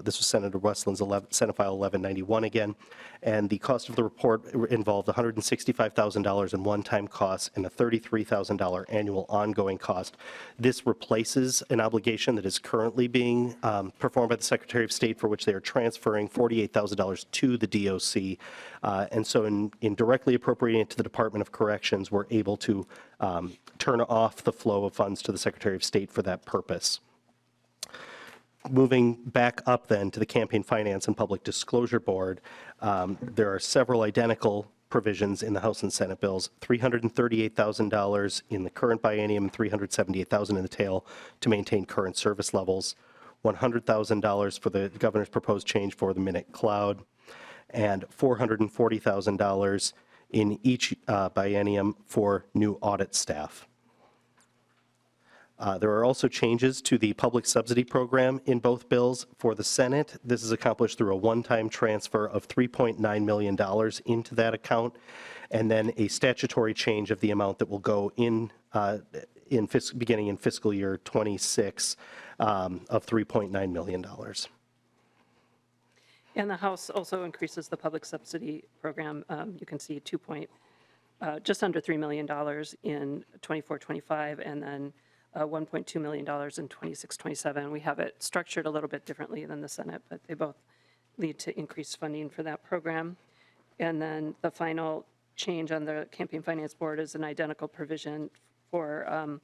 This was Senator Westland's Senate File 1191 again, and the cost of the report involved $165,000 in one-time costs and a $33,000 annual ongoing cost. This replaces an obligation that is currently being performed by the Secretary of State, for which they are transferring $48,000 to the DOC. And so in directly appropriating it to the Department of Corrections, we're able to turn off the flow of funds to the Secretary of State for that purpose. Moving back up then to the Campaign Finance and Public Disclosure Board, there are several identical provisions in the House and Senate bills, $338,000 in the current biennium and $378,000 in the tail to maintain current service levels, $100,000 for the governor's proposed change for the Minute Cloud, and $440,000 in each biennium for new audit staff. There are also changes to the public subsidy program in both bills. For the Senate, this is accomplished through a one-time transfer of $3.9 million into that account, and then a statutory change of the amount that will go in, beginning in fiscal year 26 of $3.9 million. And the House also increases the public subsidy program. You can see just under $3 million in 24-25, and then $1.2 million in 26-27. We have it structured a little bit differently than the Senate, but they both lead to increased funding for that program. And then the final change on the Campaign Finance Board is an identical provision for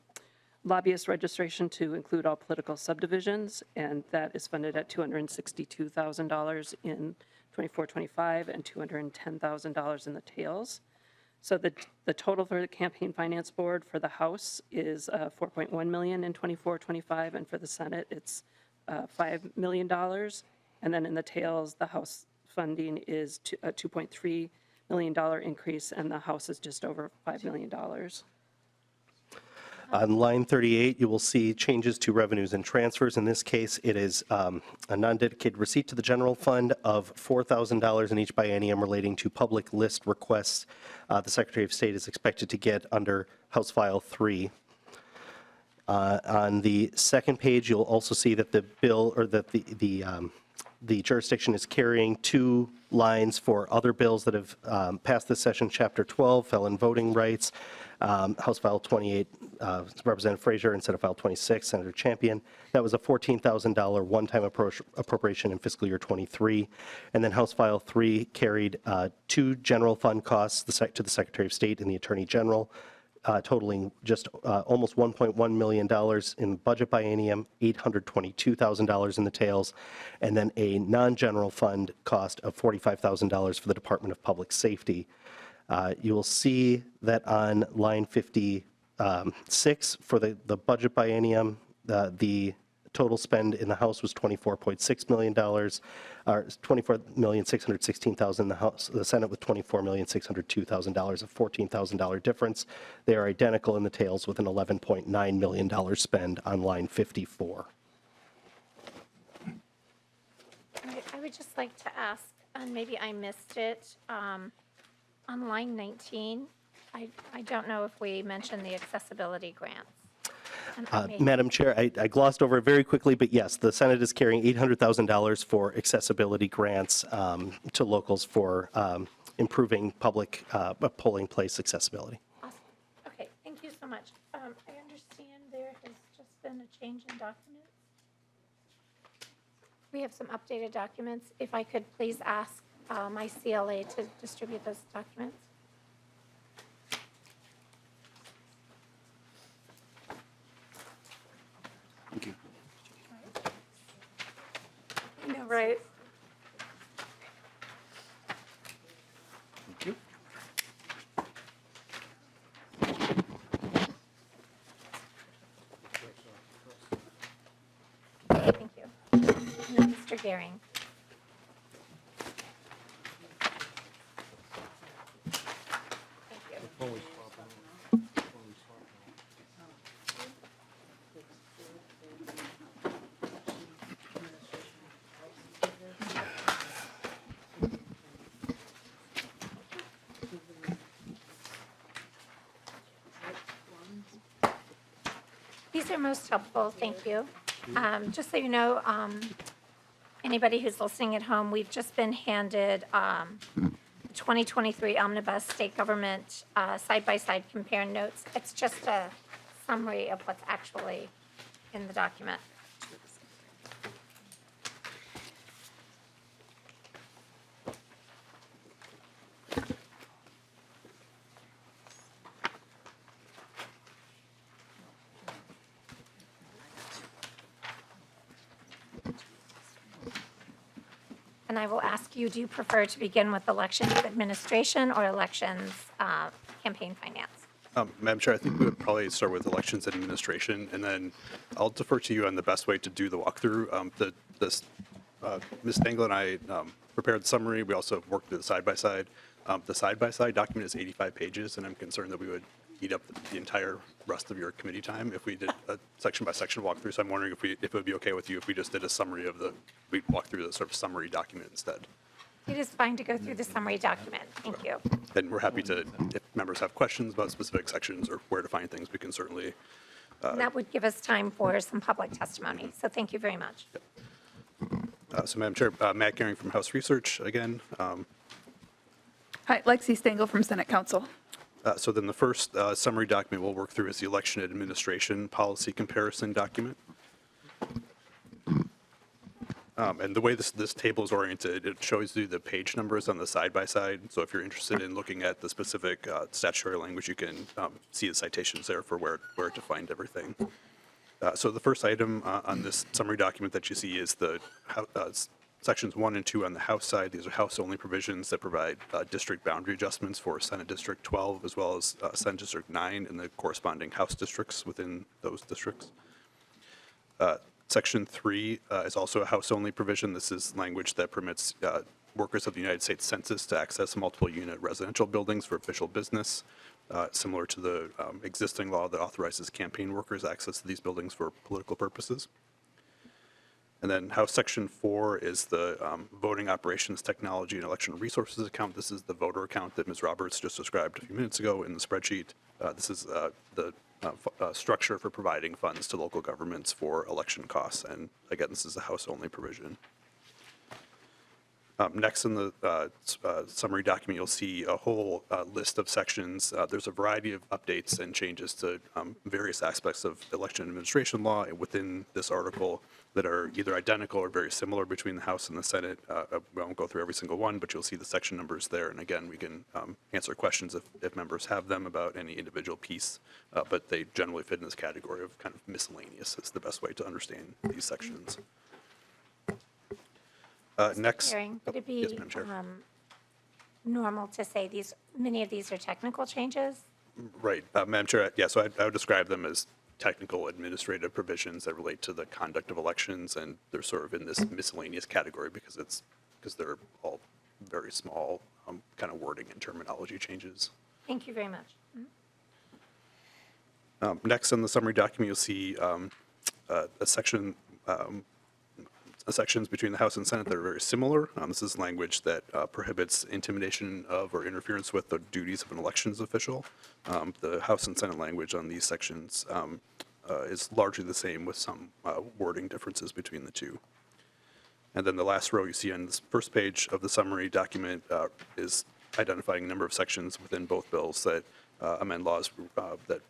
lobbyist registration to include all political subdivisions, and that is funded at $262,000 in 24-25 and $210,000 in the tails. So the total for the campaign finance board for the House is $4.1 million in 24-25, and for the Senate it's $5 million. And then in the tails, the House funding is a $2.3 million increase, and the House is just over $5 million. On line 38, you will see changes to revenues and transfers. In this case, it is a non-dedicated receipt to the general fund of $4,000 in each biennium relating to public list requests the Secretary of State is expected to get under House File 3. On the second page, you'll also see that the bill, or that the jurisdiction is carrying 2 lines for other bills that have passed this session. Chapter 12, felon voting rights, House File 28, Representative Frazier, and Senate File 26, Senator Champion. That was a $14,000 one-time appropriation in fiscal year 23. And then House File 3 carried 2 general fund costs to the Secretary of State and the Attorney General, totaling just almost $1.1 million in the budget biennium, $822,000 in the tails, and then a non-general fund cost of $45,000 for the Department of Public Safety. You will see that on line 56 for the budget biennium, the total spend in the House was $24.6 million, or $24,616,000 in the House. The Senate with $24,602,000, a $14,000 difference. They are identical in the tails with an $11.9 million spend on line 54. I would just like to ask, and maybe I missed it, on line 19, I don't know if we mentioned the accessibility grants. Madam Chair, I glossed over it very quickly, but yes, the Senate is carrying $800,000 for accessibility grants to locals for improving public polling place accessibility. Awesome. Okay, thank you so much. I understand there has just been a change in documents. We have some updated documents. If I could please ask my CLA to distribute those documents. Thank you. I know, right? Thank you. Thank you. And then Mr. Gehring. Thank you. These are most helpful, thank you. Just so you know, anybody who's listening at home, we've just been handed the 2023 Omnibus State Government side-by-side compare notes. It's just a summary of what's actually in the document. And I will ask you, do you prefer to begin with elections administration or elections campaign finance? Madam Chair, I think we would probably start with elections administration, and then I'll defer to you on the best way to do the walkthrough. Ms. Stengel and I prepared the summary. We also worked through the side-by-side. The side-by-side document is 85 pages, and I'm concerned that we would eat up the entire rest of your committee time if we did a section-by-section walkthrough. So I'm wondering if it would be okay with you if we just did a summary of we'd walk through the sort of summary document instead. It is fine to go through the summary document. Thank you. And we're happy to, if members have questions about specific sections or where to find things, we can certainly. And that would give us time for some public testimony. So thank you very much. So Madam Chair, Matt Gehring from House Research again. Hi, Lexi Stengel from Senate Council. So then the first summary document we'll work through is the election administration policy comparison document. And the way this table is oriented, it shows you the page numbers on the side-by-side. So if you're interested in looking at the specific statutory language, you can see the citations there for where to find everything. So the first item on this summary document that you see is the sections 1 and 2 on the House side. These are House-only provisions that provide district boundary adjustments for Senate District 12 as well as Senate District 9 and the corresponding House districts within those districts. Section 3 is also a House-only provision. This is language that permits workers of the United States Census to access multiple-unit residential buildings for official business, similar to the existing law that authorizes campaign workers access to these buildings for political purposes. And then House Section 4 is the Voting Operations Technology and Election Resources account. This is the voter account that Ms. Roberts just described a few minutes ago in the spreadsheet. This is the structure for providing funds to local governments for election costs. And again, this is a House-only provision. Next in the summary document, you'll see a whole list of sections. There's a variety of updates and changes to various aspects of election administration law within this article that are either identical or very similar between the House and the Senate. We won't go through every single one, but you'll see the section numbers there. And again, we can answer questions if members have them about any individual piece, but they generally fit in this category of kind of miscellaneous. It's the best way to understand these sections. Next, Hearing, would it yes, be Madam Chair. normal to say many of these are technical changes? Right, Madam Chair, yeah, so I would describe them as technical administrative provisions that relate to the conduct of elections, and they're sort of in this miscellaneous category because they're all very small kind of wording and terminology changes. Thank you very much. Next on the summary document, you'll see sections between the House and Senate that are very similar. This is language that prohibits intimidation of or interference with the duties of an elections official. The House and Senate language on these sections is largely the same with some wording differences between the two. And then the last row you see on this first page of the summary document is identifying a number of sections within both bills that amend laws that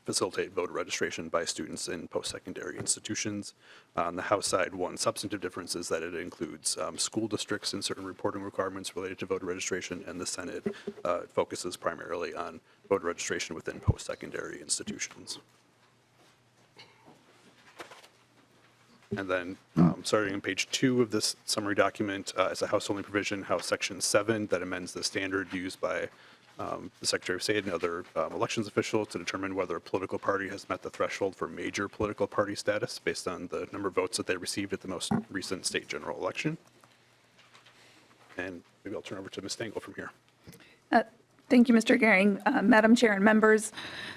facilitate voter registration by students in post-secondary institutions. On the House side, one substantive difference is that it includes school districts and certain reporting requirements related to voter registration, and the Senate focuses primarily on voter registration within post-secondary institutions. And then starting on page 2 of this summary document is a House-only provision, House Section 7, that amends the standard used by the Secretary of State and other elections officials to determine whether a political party has met the threshold for major political party status based on the number of votes that they received at the most recent state general election. And maybe I'll turn over to Ms. Stengel from here. Thank you, Mr. Gehring. Madam Chair and members,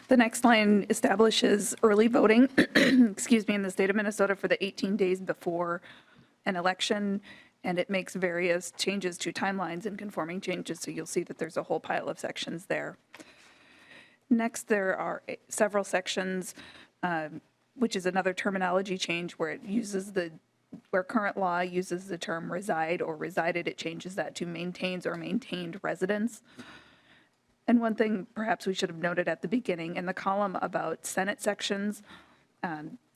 the next line establishes early voting, excuse me, in the state of Minnesota for the 18 days before an election, and it makes various changes to timelines and conforming changes, so you'll see that there's a whole pile of sections there. Next, there are several sections, which is another terminology change where where current law uses the term reside or resided, it changes that to maintains or maintained residence. And one thing perhaps we should have noted at the beginning, in the column about Senate sections,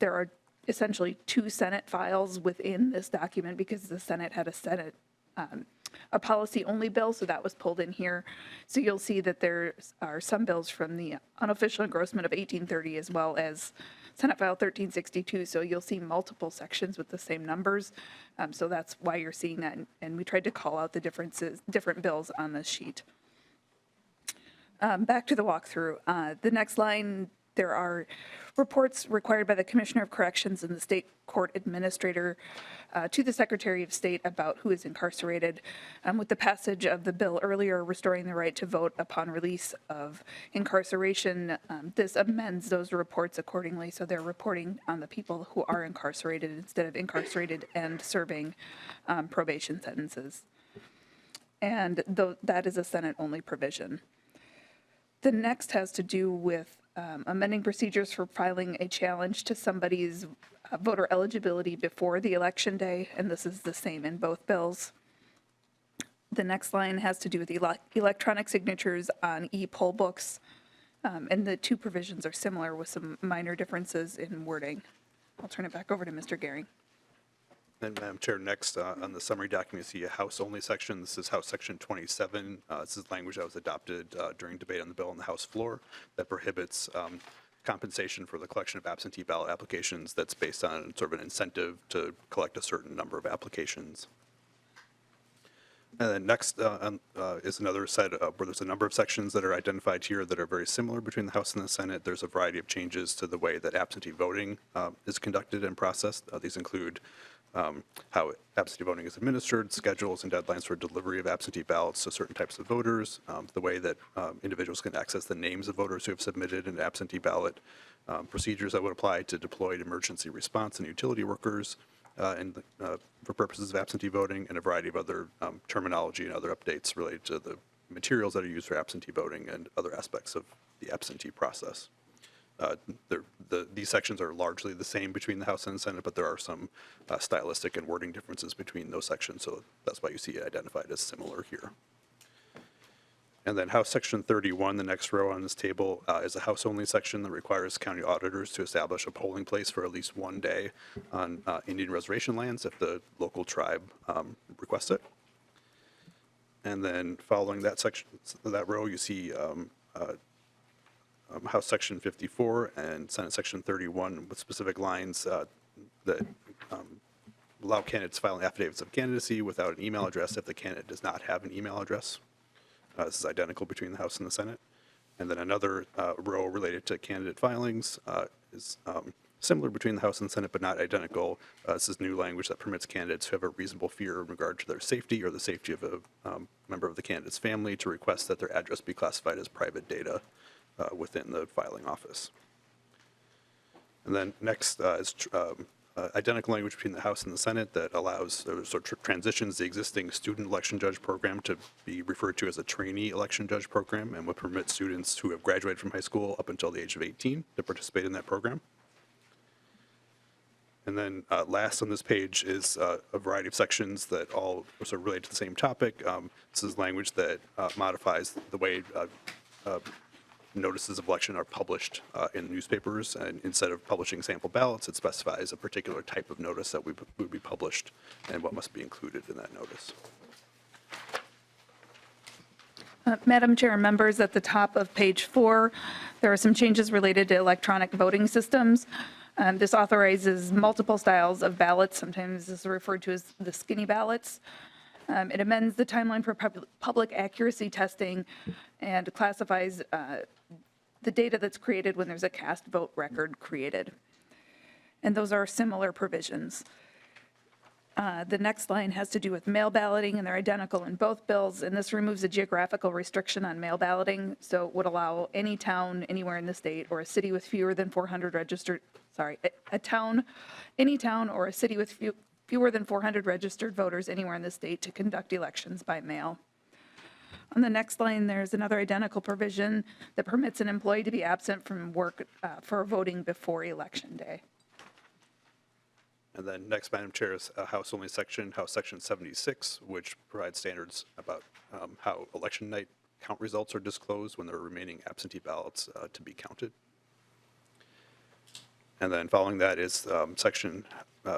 there are essentially 2 Senate files within this document because the Senate had a policy-only bill, so that was pulled in here. So you'll see that there are some bills from the unofficial engrossment of 1830 as well as Senate File 1362, so you'll see multiple sections with the same numbers. So that's why you're seeing that, and we tried to call out the different bills on this sheet. Back to the walkthrough. The next line, there are reports required by the Commissioner of Corrections and the State Court Administrator to the Secretary of State about who is incarcerated. With the passage of the bill earlier restoring the right to vote upon release of incarceration, this amends those reports accordingly, so they're reporting on the people who are incarcerated instead of incarcerated and serving probation sentences. And that is a Senate-only provision. The next has to do with amending procedures for filing a challenge to somebody's voter eligibility before the election day, and this is the same in both bills. The next line has to do with electronic signatures on e-poll books, and the 2 provisions are similar with some minor differences in wording. I'll turn it back over to Mr. Gehring. And Madam Chair, next on the summary document, you see a House-only section. This is House Section 27. This is language that was adopted during debate on the bill on the House floor that prohibits compensation for the collection of absentee ballot applications that's based on sort of an incentive to collect a certain number of applications. And then next is another set where there's a number of sections that are identified here that are very similar between the House and the Senate. There's a variety of changes to the way that absentee voting is conducted and processed. These include how absentee voting is administered, schedules and deadlines for delivery of absentee ballots to certain types of voters, the way that individuals can access the names of voters who have submitted an absentee ballot, procedures that would apply to deployed emergency response and utility workers, for purposes of absentee voting, and a variety of other terminology and other updates related to the materials that are used for absentee voting and other aspects of the absentee process. These sections are largely the same between the House and the Senate, but there are some stylistic and wording differences between those sections, so that's why you see it identified as similar here. And then House Section 31, the next row on this table, is a House-only section that requires county auditors to establish a polling place for at least one day on Indian reservation lands if the local tribe requests it. And then following that section, that row, you see House Section 54 and Senate Section 31 with specific lines that allow candidates to file affidavits of candidacy without an email address if the candidate does not have an email address. This is identical between the House and the Senate. And then another row related to candidate filings is similar between the House and the Senate, but not identical. This is new language that permits candidates who have a reasonable fear in regard to their safety or the safety of a member of the candidate's family to request that their address be classified as private data within the filing office. And then next is identical language between the House and the Senate that allows or sort of transitions the existing student election judge program to be referred to as a trainee election judge program and would permit students who have graduated from high school up until the age of 18 to participate in that program. And then last on this page is a variety of sections that all sort of relate to the same topic. This is language that modifies the way notices of election are published in newspapers, and instead of publishing sample ballots, it specifies a particular type of notice that would be published and what must be included in that notice. Madam Chair and members, at the top of page 4, there are some changes related to electronic voting systems. This authorizes multiple styles of ballots. Sometimes this is referred to as the skinny ballots. It amends the timeline for public accuracy testing and classifies the data that's created when there's a cast vote record created. And those are similar provisions. The next line has to do with mail balloting, and they're identical in both bills. And this removes a geographical restriction on mail balloting, so it would allow any town anywhere in the state or a city with fewer than 400 registered, any town or a city with fewer than 400 registered voters anywhere in the state to conduct elections by mail. On the next line, there's another identical provision that permits an employee to be absent from work for voting before Election Day. And then next, Madam Chair, is a House-only section, House Section 76, which provides standards about how election night count results are disclosed when there are remaining absentee ballots to be counted. And then following that is Section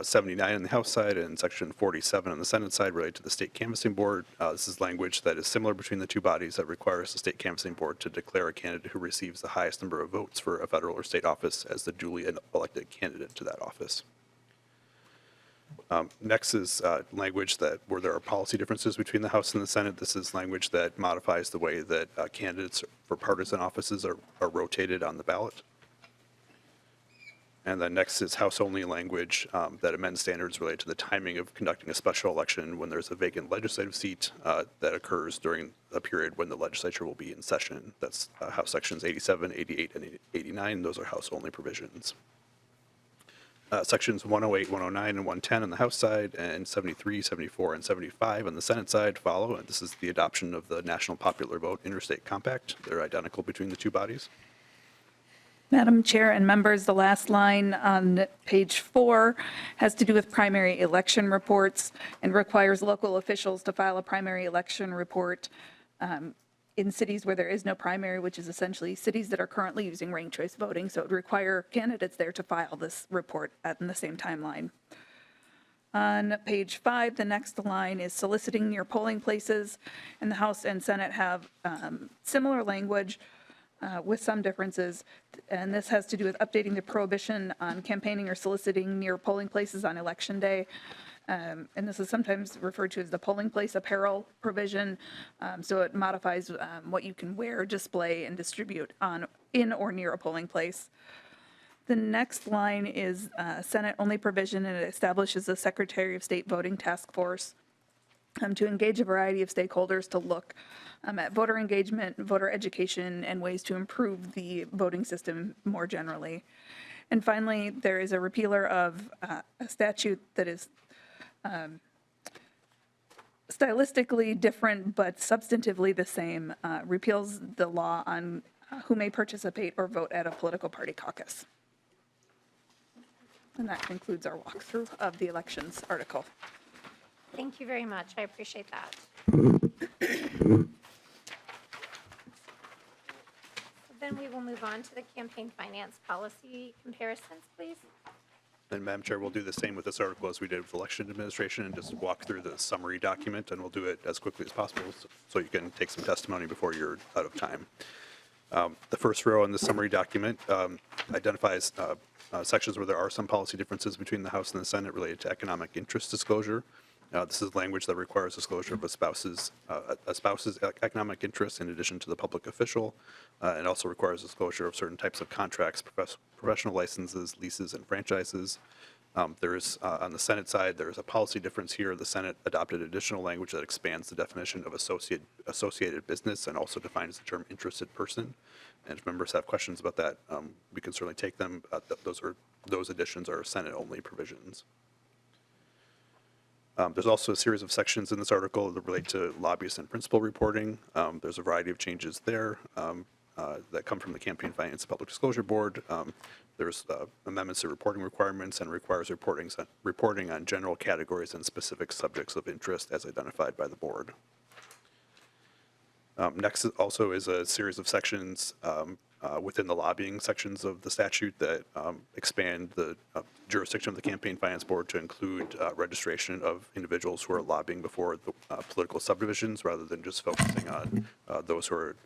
79 on the House side and Section 47 on the Senate side related to the State Canvassing Board. This is language that is similar between the two bodies that requires the State Canvassing Board to declare a candidate who receives the highest number of votes for a federal or state office as the duly elected candidate to that office. Next is language that where there are policy differences between the House and the Senate. This is language that modifies the way that candidates for partisan offices are rotated on the ballot. And then next is House-only language that amends standards related to the timing of conducting a special election when there's a vacant legislative seat that occurs during a period when the legislature will be in session. That's House Sections 87, 88, and 89. Those are House-only provisions. Sections 108, 109, and 110 on the House side, and 73, 74, and 75 on the Senate side follow. And this is the adoption of the National Popular Vote Interstate Compact. They're identical between the two bodies. Madam Chair and members, the last line on page 4 has to do with primary election reports and requires local officials to file a primary election report in cities where there is no primary, which is essentially cities that are currently using ranked choice voting. So it would require candidates there to file this report in the same timeline. On page 5, the next line is soliciting near polling places, and the House and Senate have similar language with some differences, and this has to do with updating the prohibition on campaigning or soliciting near polling places on Election Day. And this is sometimes referred to as the polling place apparel provision, so it modifies what you can wear, display, and distribute in or near a polling place. The next line is Senate-only provision, and it establishes a Secretary of State voting task force to engage a variety of stakeholders to look at voter engagement, voter education, and ways to improve the voting system more generally. And finally, there is a repealer of a statute that is stylistically different but substantively the same, repeals the law on who may participate or vote at a political party caucus. And that concludes our walkthrough of the elections article. Thank you very much. I appreciate that. Then we will move on to the campaign finance policy comparisons, please. And Madam Chair, we'll do the same with this article as we did with election administration and just walk through the summary document, and we'll do it as quickly as possible so you can take some testimony before you're out of time. The first row in the summary document identifies sections where there are some policy differences between the House and the Senate related to economic interest disclosure. This is language that requires disclosure of a spouse's economic interest in addition to the public official, and also requires disclosure of certain types of contracts, professional licenses, leases, and franchises. There's on the Senate side, there's a policy difference here. The Senate adopted additional language that expands the definition of associated business and also defines the term interested person. And if members have questions about that, we can certainly take them. Those additions are Senate-only provisions. There's also a series of sections in this article that relate to lobbyist and principal reporting. There's a variety of changes there that come from the Campaign Finance and Public Disclosure Board. There's amendments to reporting requirements and requires reporting on general categories and specific subjects of interest as identified by the board. Next also is a series of sections within the lobbying sections of the statute that expand the jurisdiction of the Campaign Finance Board to include registration of individuals who are lobbying before the political subdivisions rather than just focusing on those who are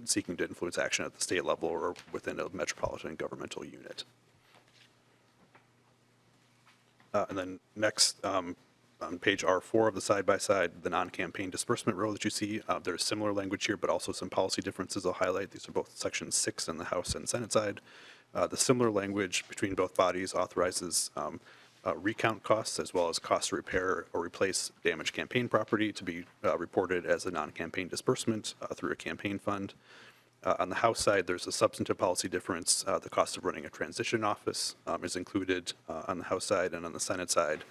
seeking to influence action at the state level or within a metropolitan governmental unit. And then next, on page R4 of the side-by-side, the non-campaign disbursement row that you see, there's similar language here, but also some policy differences I'll highlight. These are both section 6 on the House and Senate side. The similar language between both bodies authorizes recount costs as well as costs to repair or replace damaged campaign property to be reported as a non-campaign disbursement through a campaign fund. On the House side, there's a substantive policy difference. The cost of running a transition office is included on the House side, and on the Senate side,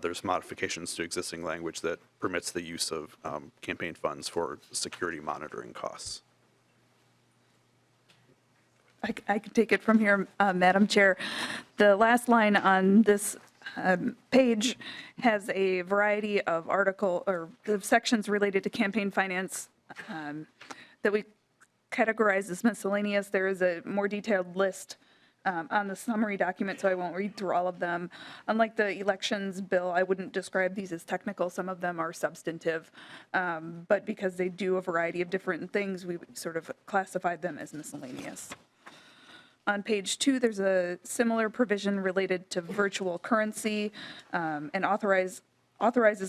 there's modifications to existing language that permits the use of campaign funds for security monitoring costs. I can take it from here, Madam Chair. The last line on this page has a variety of of sections related to campaign finance that we categorize as miscellaneous. There is a more detailed list on the summary document, so I won't read through all of them. Unlike the elections bill, I wouldn't describe these as technical. Some of them are substantive, but because they do a variety of different things, we sort of classified them as miscellaneous. On page 2, there's a similar provision related to virtual currency and authorizes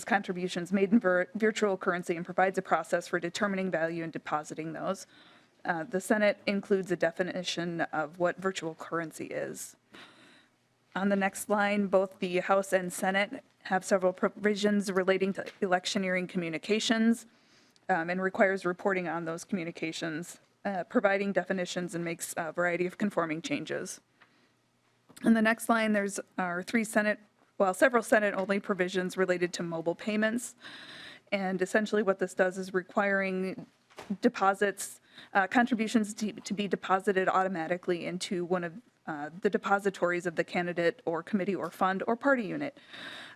contributions made in virtual currency and provides a process for determining value and depositing those. The Senate includes a definition of what virtual currency is. On the next line, both the House and Senate have several provisions relating to electioneering communications and requires reporting on those communications, providing definitions and makes a variety of conforming changes. On the next line, there's our several Senate-only provisions related to mobile payments. And essentially what this does is requiring deposits, contributions to be deposited automatically into one of the depositories of the candidate or committee or fund or party unit,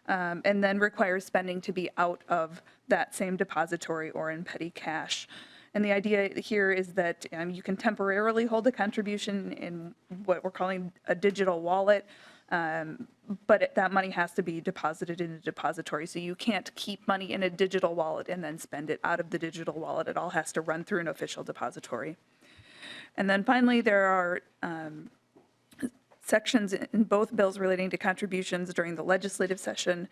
and then requires spending to be out of that same depository or in petty cash. And the idea here is that you can temporarily hold a contribution in what we're calling a digital wallet, But that money has to be deposited in a depository. So you can't keep money in a digital wallet and then spend it out of the digital wallet. It all has to run through an official depository. And then finally, there are sections in both bills relating to contributions during the legislative session,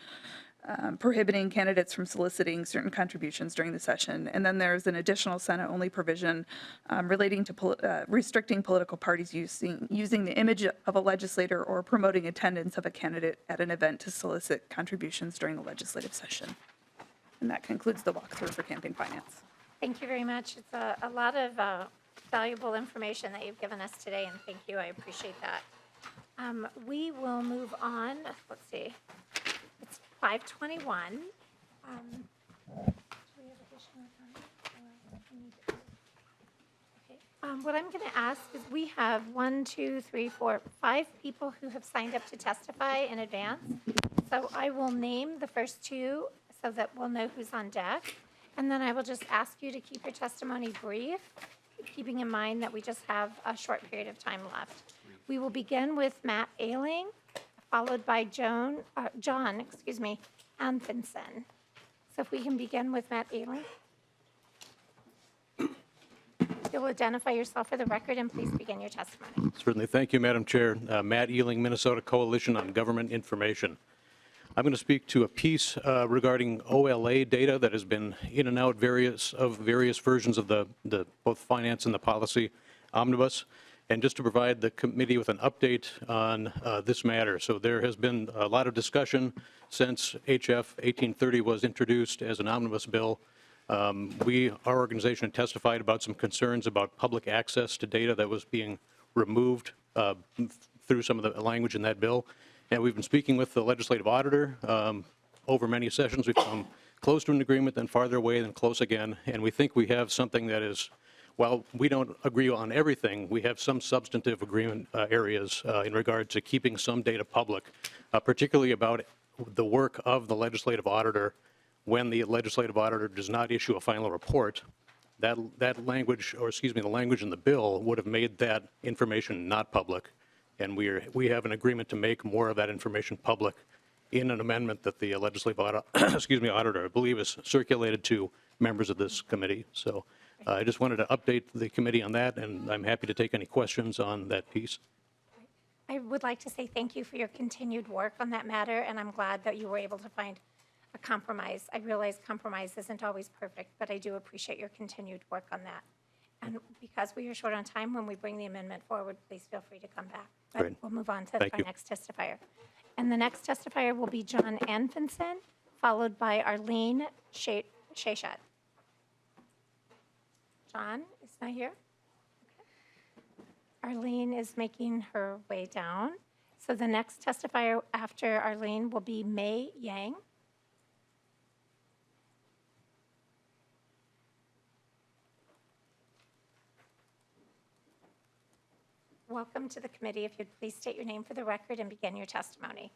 prohibiting candidates from soliciting certain contributions during the session. And then there's an additional Senate-only provision relating to restricting political parties using the image of a legislator or promoting attendance of a candidate at an event to solicit contributions during the legislative session. And that concludes the walkthrough for campaign finance. Thank you very much. It's a lot of valuable information that you've given us today, and thank you. I appreciate that. We will move on. Let's see. It's 5:21. Do we have additional time? Okay. What I'm going to ask is we have 5 people who have signed up to testify in advance. So I will name the first 2 so that we'll know who's on deck. And then I will just ask you to keep your testimony brief, keeping in mind that we just have a short period of time left. We will begin with Matt Ailing, followed by John Anfinson. So if we can begin with Matt Ailing. You'll identify yourself for the record and please begin your testimony. Certainly. Thank you, Madam Chair. Matt Ealing, Minnesota Coalition on Government Information. I'm going to speak to a piece regarding OLA data that has been in and out various versions of the both finance and the policy omnibus, and just to provide the committee with an update on this matter. So there has been a lot of discussion since HF1830 was introduced as an omnibus bill. Our organization testified about some concerns about public access to data that was being removed through some of the language in that bill. And we've been speaking with the legislative auditor over many sessions. We've come close to an agreement, then farther away, then close again. And we think we have something that is, while we don't agree on everything, we have some substantive agreement areas in regard to keeping some data public, particularly about the work of the legislative auditor. When the legislative auditor does not issue a final report, that language, or excuse me, the language in the bill would have made that information not public. And we have an agreement to make more of that information public in an amendment that the legislative auditor, I believe, is circulated to members of this committee. So I just wanted to update the committee on that, and I'm happy to take any questions on that piece. I would like to say thank you for your continued work on that matter, and I'm glad that you were able to find a compromise. I realize compromise isn't always perfect, but I do appreciate your continued work on that. And because we are short on time, when we bring the amendment forward, please feel free to come back. But Great. We'll move on to Thank our you. next testifier. And the next testifier will be John Anfinson, followed by Arlene Sheshat. John is not here. Okay. Arlene is making her way down. So the next testifier after Arlene will be Mei Yang. Welcome to the committee. If you'd please state your name for the record and begin your testimony.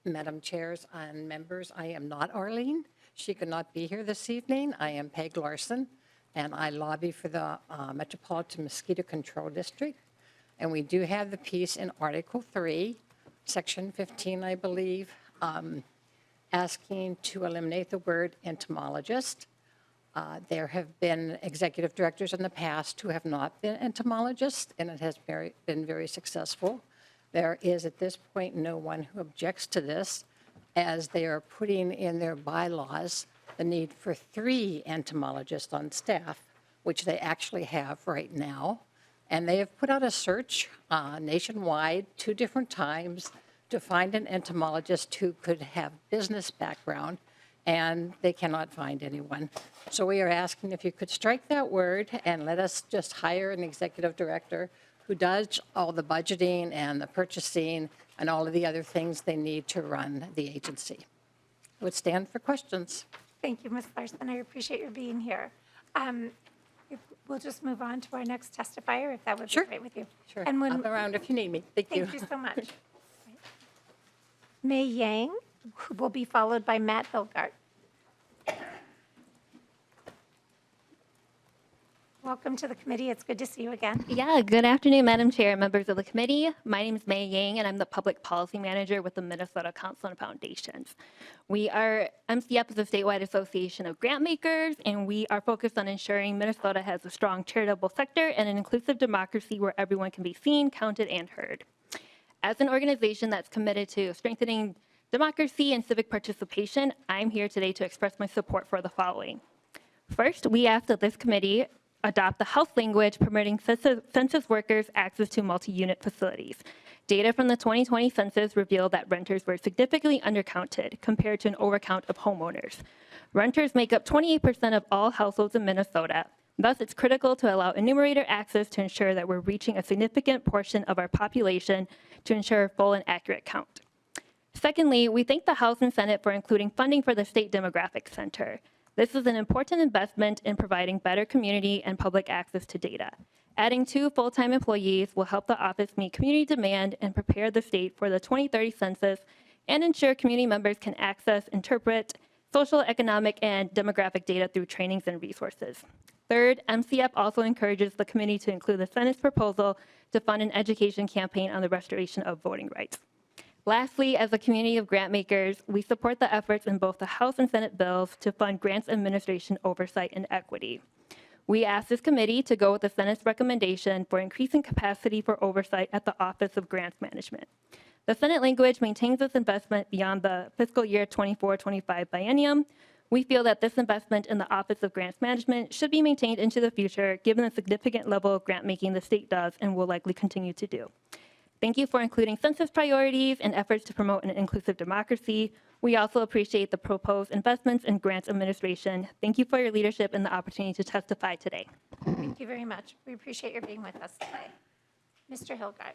Madam Chairs and members, I am not Arlene. She could not be here this evening. I am Peg Larson, and I lobby for the Metropolitan Mosquito Control District. And we do have the piece in Article 3, Section 15, I believe, asking to eliminate the word entomologist. There have been executive directors in the past who have not been entomologists, and it has been very successful. There is, at this point, no one who objects to this, as they are putting in their bylaws the need for 3 entomologists on staff, which they actually have right now. And they have put out a search nationwide 2 different times to find an entomologist who could have business background, and they cannot find anyone. So we are asking if you could strike that word and let us just hire an executive director who does all the budgeting and the purchasing and all of the other things they need to run the agency. I would stand for questions. Thank you, Ms. Larson. I appreciate your being here. We'll just move on to our next testifier, if that would be great with you. Sure. And when, I'll be around if you need me. Thank you. Thank you so much. Mei Yang, who will be followed by Matt Hilgart. welcome to the committee. It's good to see you again. Yeah, good afternoon, Madam Chair and members of the committee. My name is May Yang, and I'm the Public Policy Manager with the Minnesota Council on Foundations. MCF is a statewide association of grant makers, and we are focused on ensuring Minnesota has a strong charitable sector and an inclusive democracy where everyone can be seen, counted, and heard. As an organization that's committed to strengthening democracy and civic participation, I'm here today to express my support for the following. First, we ask that this committee adopt the House language permitting census workers access to multi-unit facilities. Data from the 2020 census revealed that renters were significantly undercounted compared to an overcount of homeowners. Renters make up 28% of all households in Minnesota. Thus, it's critical to allow enumerator access to ensure that we're reaching a significant portion of our population to ensure a full and accurate count. Secondly, we thank the House and Senate for including funding for the State Demographic Center. This is an important investment in providing better community and public access to data. Adding 2 full-time employees will help the office meet community demand and prepare the state for the 2030 census and ensure community members can access, interpret social, economic, and demographic data through trainings and resources. Third, MCF also encourages the committee to include the Senate's proposal to fund an education campaign on the restoration of voting rights. Lastly, as a community of grant makers, we support the efforts in both the House and Senate bills to fund grants administration oversight and equity. We ask this committee to go with the Senate's recommendation for increasing capacity for oversight at the Office of Grants Management. The Senate language maintains this investment beyond the fiscal year 24-25 biennium. We feel that this investment in the Office of Grants Management should be maintained into the future, given the significant level of grant making the state does and will likely continue to do. Thank you for including census priorities and efforts to promote an inclusive democracy. We also appreciate the proposed investments in grants administration. Thank you for your leadership and the opportunity to testify today. Thank you very much. We appreciate your being with us today. Mr. Hilgard.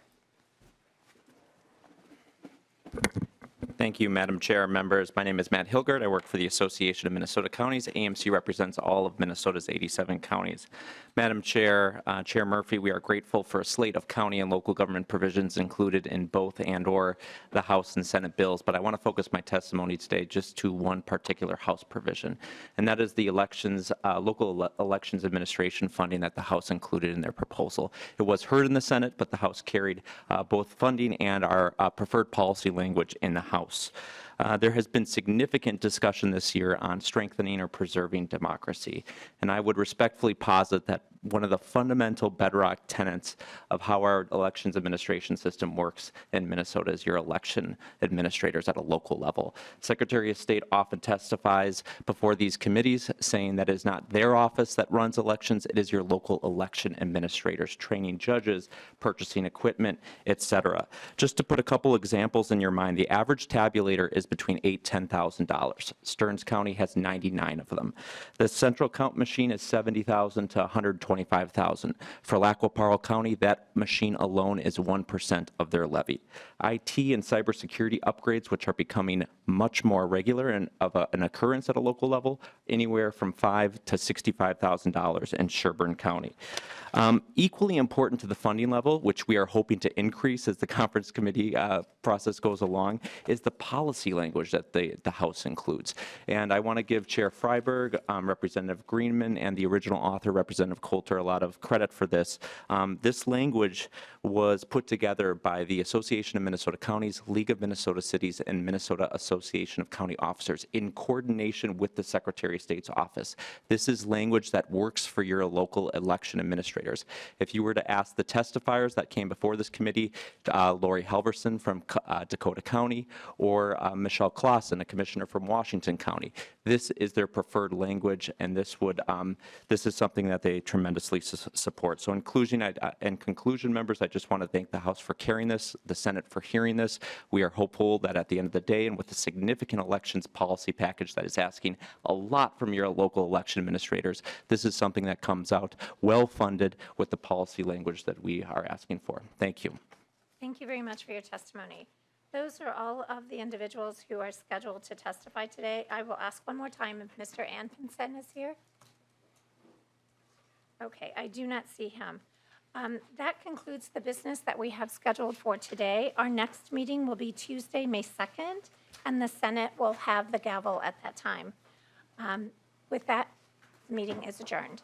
Thank you, Madam Chair, members. My name is Matt Hilgard. I work for the Association of Minnesota Counties. AMC represents all of Minnesota's 87 counties. Madam Chair, Chair Murphy, we are grateful for a slate of county and local government provisions included in both and/or the House and Senate bills, but I want to focus my testimony today just to one particular House provision, and that is the local elections administration funding that the House included in their proposal. It was heard in the Senate, but the House carried both funding and our preferred policy language in the House. There has been significant discussion this year on strengthening or preserving democracy, and I would respectfully posit that one of the fundamental bedrock tenets of how our elections administration system works in Minnesota is your election administrators at a local level. Secretary of State often testifies before these committees saying that it is not their office that runs elections, it is your local election administrators, training judges, purchasing equipment, etc. Just to put a couple examples in your mind, the average tabulator is between $8,000 and $10,000. Stearns County has 99 of them. The central count machine is $70,000 to $125,000. For Lackawanna County, that machine alone is 1% of their levy. IT and cybersecurity upgrades, which are becoming much more regular and of an occurrence at a local level, anywhere from $5,000 to $65,000 in Sherburne County. Equally important to the funding level, which we are hoping to increase as the conference committee process goes along, is the policy language that the House includes. And I want to give Chair Freiberg, Representative Greenman, and the original author, Representative Coulter, a lot of credit for this. This language was put together by the Association of Minnesota Counties, League of Minnesota Cities, and Minnesota Association of County Officers in coordination with the Secretary of State's office. This is language that works for your local election administrators. If you were to ask the testifiers that came before this committee, Lori Halverson from Dakota County, or Michelle Clausen, a commissioner from Washington County, this is their preferred language, and this is something that they tremendously support. So in conclusion, members, I just want to thank the House for carrying this, the Senate for hearing this. We are hopeful that at the end of the day, and with a significant elections policy package that is asking a lot from your local election administrators, this is something that comes out well-funded with the policy language that we are asking for. Thank you. Thank you very much for your testimony. Those are all of the individuals who are scheduled to testify today. I will ask one more time if Mr. Antonsen is here. Okay, I do not see him. That concludes the business that we have scheduled for today. Our next meeting will be Tuesday, May 2nd, and the Senate will have the gavel at that time. With that, the meeting is adjourned.